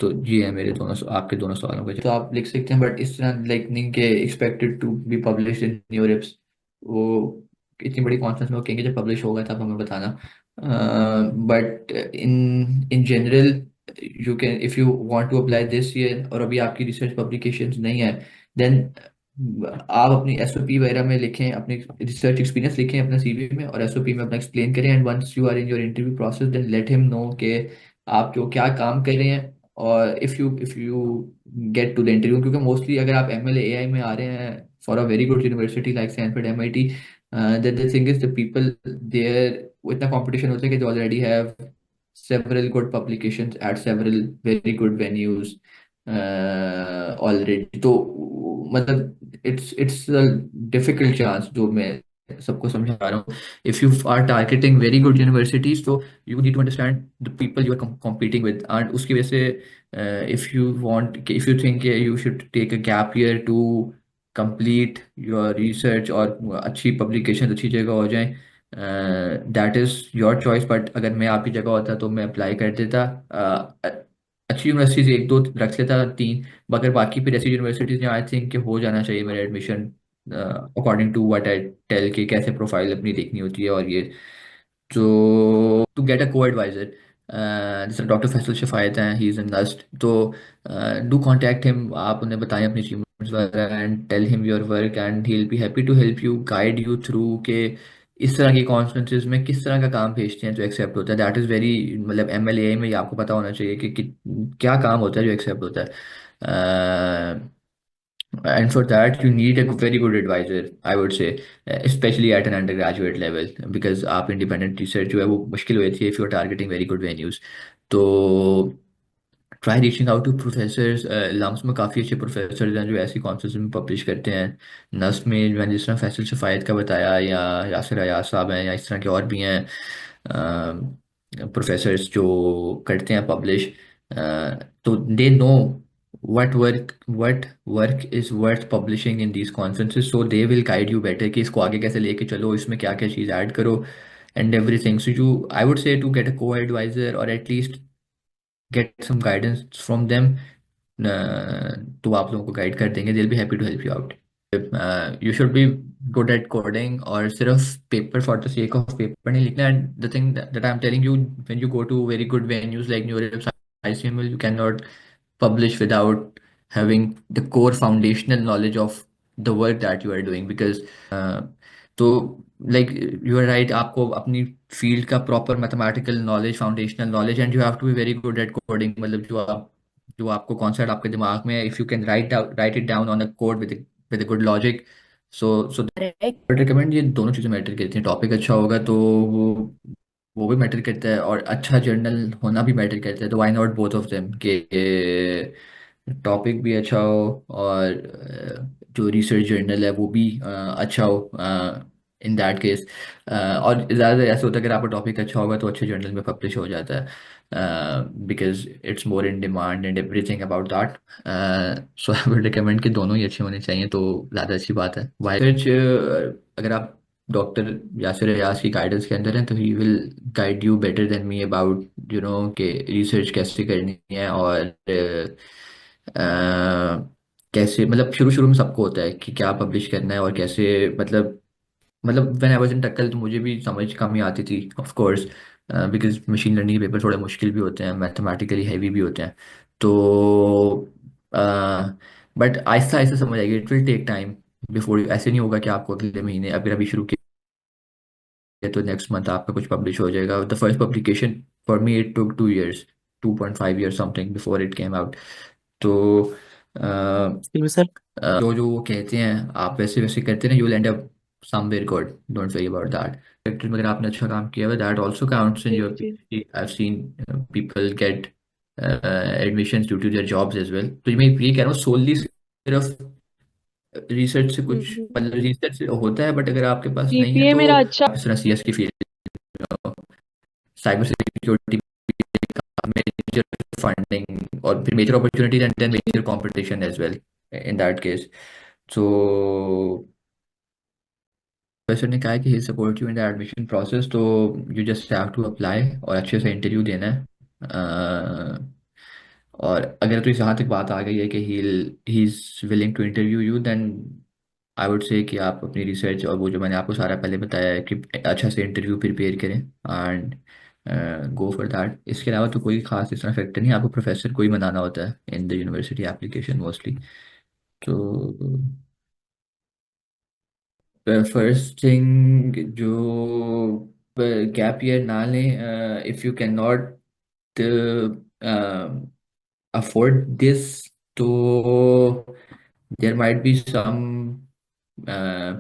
तो ये है मेरे दोनों, आपके दोनों सवालों का। तो आप लिख सकते हैं, बट इस तरह लाइक नहीं कि expected to be publish in Europes, वो इतनी बड़ी कॉन्फ्रेंस में वो कहेंगे जब पब्लिश होगा तब हमें बताना। But in general you can, if you want to apply this year और अभी आपकी रिसर्च पब्लिकेशंस नहीं है, देन आप अपनी एसओपी वगैरह में लिखें, अपनी रिसर्च एक्सपीरियंस लिखें अपना सीवी में, और एसओपी में अपना एक्सप्लेन करें, and once you are in your interview process then let him know कि आप जो क्या काम कर रहे हैं। और if you get to the interview, क्योंकि मोस्टली अगर आप एम एल ए आई में आ रहे हैं for a very good university like Stanford MIT, the thing is the people there, इतना कंपटीशन होता है कि they already have several good publications at several very good venues already, तो मतलब इट्स अ डिफिकल्ट चांस जो मैं सबको समझा रहा हूँ। If you are targeting very good universities, तो you need to understand the people you are competing with, and उसकी वजह से if you think you should take a gap year to complete your research और अच्छी publication अच्छी जगह हो जाए, that is your choice. But अगर मैं आपकी जगह होता तो मैं अप्लाई कर देता। अच्छी यूनिवर्सिटीज एक दो रख लेता, तीन, मगर बाकी फिर ऐसी यूनिवर्सिटीज जहाँ आई थिंक कि हो जाना चाहिए मेरा admission according to what I tell, के कैसे प्रोफाइल अपनी देखनी होती है। और ये तो टू गेट अ को एडवाइजर, जैसे डॉक्टर फैसल शफायत हैं, ही इज़ इन नस्ट, तो डू कॉन्टैक्ट हिम, आप उन्हें बताएं अपनी अचीवमेंट्स वगैरह and tell him your work, and he will be happy to help you, guide you through के इस तरह की कॉन्फ्रेंसेज में किस तरह का काम भेजते हैं जो एक्सेप्ट होता है। दैट इज़ वेरी, मतलब एम एल ए में ये आपको पता होना चाहिए कि क्या काम होता है जो एक्सेप्ट होता है। And for that, you need a very good advisor, I would say, especially at an undergraduate level, because आप independent research जो है वो मुश्किल हुई थी if you're targeting very good venues. तो try reaching out to professors, LUMS में काफ़ी अच्छे प्रोफेसर हैं जो ऐसी कॉन्फ्रेंस में पब्लिश करते हैं। नस्ट में मैंने जिस तरह फैसल शफायत का बताया, या यासिर अयाज साहब हैं, या इस तरह के और भी हैं प्रोफेसर्स जो करते हैं पब्लिश, तो they know what work is worth publishing in these conferences, so they will guide you better कि इसको आगे कैसे लेके चलो, इसमें क्या क्या चीज़ ऐड करो, and everything. So you, I would say, to get a co-advisor or at least get some guidance from them, तो आप लोगों को गाइड कर देंगे, they'll be happy to help you out. You should be good at coding, और सिर्फ paper for the sake of paper नहीं लिखना। and the thing that I'm telling you, when you go to very good venues like NeurIPS, ICML, you cannot publish without having the core foundational knowledge of the work that you are doing, because तो like you are right, आपको अपनी field का proper mathematical knowledge, foundational knowledge, and you have to be very good at coding, मतलब जो आपको concept आपके दिमाग में है, if you can write it down on a code with good logic, so correct. Recommend, ये दोनों चीज़ें मैटर करती हैं। टॉपिक अच्छा होगा तो वो भी मैटर करता है, और अच्छा जर्नल होना भी मैटर करता है, तो why not both of them, कि टॉपिक भी अच्छा हो और जो रिसर्च जर्नल है वो भी अच्छा हो इन दैट केस। और ज़्यादा ऐसा होता है अगर आपका टॉपिक अच्छा होगा तो अच्छे जर्नल में पब्लिश हो जाता है, because it's more in demand and everything about that. So I would recommend कि दोनों ही अच्छे होने चाहिए, तो ज़्यादा अच्छी बात है। वाई रिसर्च, अगर आप डॉक्टर यासिर रियाज की गाइडेंस के अंदर हैं तो he will guide you better than me about कि रिसर्च कैसे करनी है, और कैसे, मतलब शुरू शुरू में सबको होता है कि क्या पब्लिश करना है और कैसे, मतलब व्हेन आई वाज इन टक्कल तो मुझे भी समझ कम ही आती थी of course, because machine learning के पेपर थोड़े मुश्किल भी होते हैं, मैथमेटिकली हैवी भी होते हैं, तो बट आहिस्ता आहिस्ता समझ आएगी, it will take time before, ऐसे नहीं होगा कि आपको अगले महीने, अगर अभी शुरू किया तो नेक्स्ट मंथ आपका कुछ पब्लिश हो जाएगा। The first publication for me it took 2 years, 2.5 years something before it came out. तो एक्सक्यूज मी सर। जो जो वो कहते हैं आप वैसे वैसे करते हैं, you will end up somewhere good, don't worry about that. Factory में अगर आपने अच्छा काम किया हुआ, that also counts in G your G. PhD. I have seen people get admissions due to their jobs as well. तो मैं ये कह रहा हूँ सोनली सिर्फ रिसर्च से कुछ, मतलब रिसर्च से होता है, बट अगर आपके पास नहीं है जीपीए तो मेरा अच्छा। आप इस तरह सीएस की field, cyber security, major funding और फिर मेजर अपॉर्चुनिटीज एंड देन जी major competition as well in that case. So professor ने कहा है कि he support you in the admission process, तो you just have to apply और अच्छे से इंटरव्यू देना है। और अगर तो यहाँ तक बात आ गई है कि he is willing to interview you, then I would say कि आप अपनी रिसर्च और वो जो मैंने आपको सारा पहले बताया है कि अच्छा से इंटरव्यू प्रिपेयर करें एंड गो फॉर दैट। इसके अलावा तो कोई खास इस तरह फैक्टर नहीं है, आपको प्रोफेसर को ही मनाना होता है in the university application mostly. तो फर्स्ट थिंग जो गैप ईयर ना लें, if you can not afford this, तो there might be some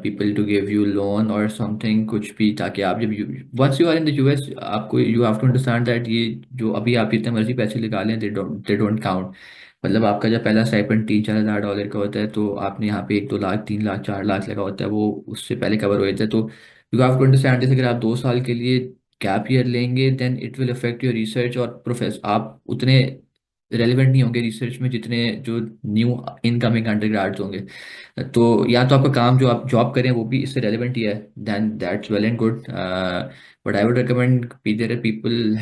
people to give you loan और समथिंग, कुछ भी, ताकि आप जब once you are in the US, आपको you have to understand that ये जो अभी आप जितने मर्जी पैसे लगा लें, दे डोंट काउंट। मतलब आपका जब पहला स्टाइपेंड 3-4 हज़ार डॉलर का होता है, तो आपने यहाँ पे 1-2 लाख 3 लाख 4 लाख लगा होता है, वो उससे पहले कवर हो जाता है। तो you have to understand this, अगर आप 2 साल के लिए गैप ईयर लेंगे then it will affect your research, और प्रोफेसर आप उतने रेलिवेंट नहीं होंगे रिसर्च में जितने जो न्यू इनकमिंग अंडर होंगे। तो या तो आपका काम जो आप जॉब करें वो भी इससे रेलिवेंट ही है, then that's well and good, but I would recommend there are people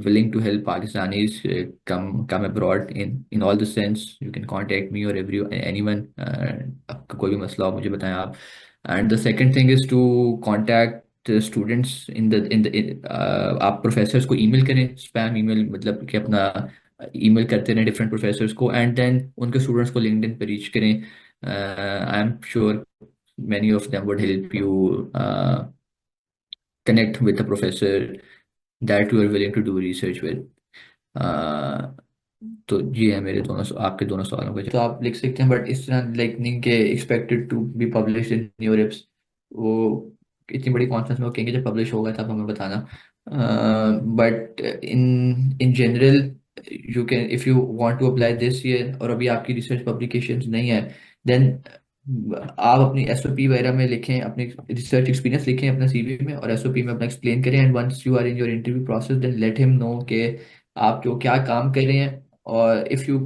willing to help Pakistanis come abroad in all the sense. You can contact me or anyone, आपका कोई भी मसला हो मुझे बताएं आप। And the second thing is to contact students आप professors को ईमेल करें, स्पैम ईमेल, मतलब कि अपना ईमेल करते रहें डिफरेंट प्रोफेसर्स को, एंड देन उनके स्टूडेंट्स को लिंक्डइन पे रीच करें। I am sure many of them would help you connect with a professor that you are willing to do research with. uh, तो ये है मेरे दोनों आपके दोनों सवालों के, तो आप लिख सकते हैं, बट इस तरह लाइक नहीं कि expected to be publish in Europes. वो इतनी बड़ी कॉन्फ्रेंस में वो कहेंगे जब पब्लिश होगा तब हमें बताना। But in general you can, if you want to apply this year और अभी आपकी रिसर्च पब्लिकेशंस नहीं है, देन आप अपनी एसओपी वगैरह में लिखें, अपनी रिसर्च एक्सपीरियंस लिखें अपना सीवी में, और एसओपी में अपना एक्सप्लेन करें, and once you are in your interview process then let him know कि आप जो क्या काम कर रहे हैं। और if you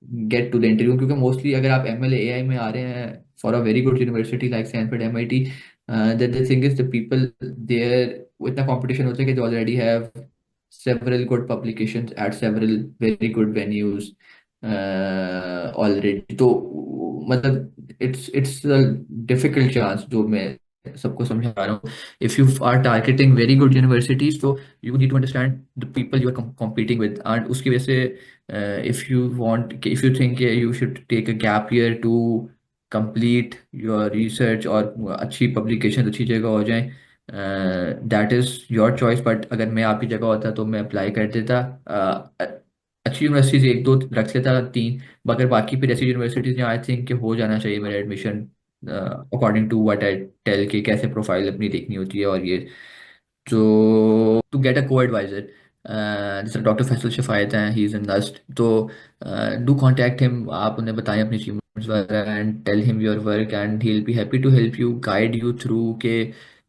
get to the interview, क्योंकि मोस्टली अगर आप एम एल ए आई में आ रहे हैं for a very good university like Stanford MIT, the thing is the people there, इतना कंपटीशन होता है कि they already have several good publications at several very good venues already। तो मतलब इट्स अ डिफिकल्ट चांस जो मैं सबको समझा रहा हूँ। If you are targeting very good universities, तो you need to understand the people you are competing with, and उसकी वजह से if you think you should take a gap year to complete your research और अच्छी publication अच्छी जगह हो जाए, that is your choice. But अगर मैं आपकी जगह होता तो मैं अप्लाई कर देता, अच्छी यूनिवर्सिटीज एक दो रख लेता, तीन, मगर बाकी फिर ऐसी यूनिवर्सिटीज जहाँ आई थिंक हो जाना चाहिए मेरा admission according to what I tell, के कैसे प्रोफाइल अपनी देखनी होती है। और ये तो टू गेट अ को एडवाइजर, जैसे डॉक्टर फैसल शफायत हैं, ही इज़ इन नस्ट, तो डू कॉन्टैक्ट हिम, आप उन्हें बताएं अपनी अचीवमेंट्स वगैरह and tell him your work, and he will be happy to help you, guide you through के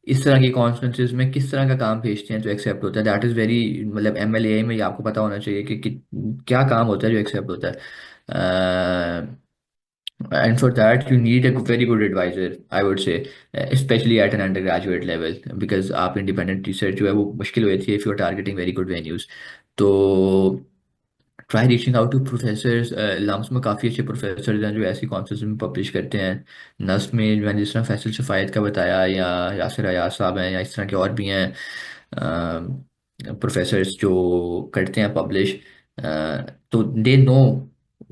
इस तरह की कॉन्फ्रेंसेज में किस तरह का काम भेजते हैं जो एक्सेप्ट होता है। दैट इज़ वेरी, मतलब एम एल ए में ये आपको पता होना चाहिए कि क्या काम होता है जो एक्सेप्ट होता है। And for that you need a very good advisor, I would say, especially at an undergraduate level, because आप independent research जो है वो मुश्किल हुई थी if you are targeting very good venues। तो try reaching out to professors, LUMS में काफ़ी अच्छे प्रोफेसर हैं जो ऐसी कॉन्फ्रेंस में पब्लिश करते हैं। नस्ट में मैंने जिस तरह फैसल शफायत का बताया, या यासिर अयाज साहब हैं, या इस तरह के और भी हैं प्रोफेसर्स जो करते हैं पब्लिश, तो they know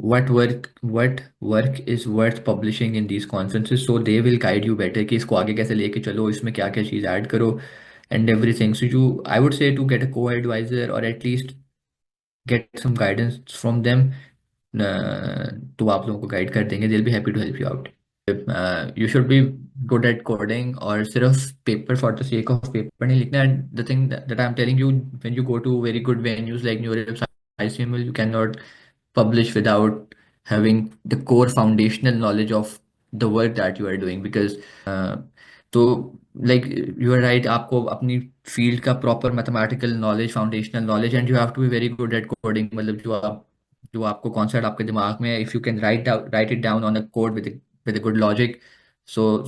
what work is worth publishing in these conferences, so they will guide you better कि इसको आगे कैसे लेके चलो, इसमें क्या क्या चीज़ ऐड करो, and everything। So you, I would say to get a co-advisor or at least get some guidance from them, तो आप लोगों को गाइड कर देंगे, they'll be happy to help you out। You should be good at coding, और सिर्फ paper for the sake of paper नहीं लिखना। and the thing that I'm telling you, when you go to very good venues like NeurIPS, ICML, you cannot publish without having the core foundational knowledge of the work that you are doing, because तो like you are right, आपको अपनी field का proper mathematical knowledge, foundational knowledge, and you have to be very good at coding, मतलब जो आपको concept आपके दिमाग में है, if you can write it down on a code with good logic, so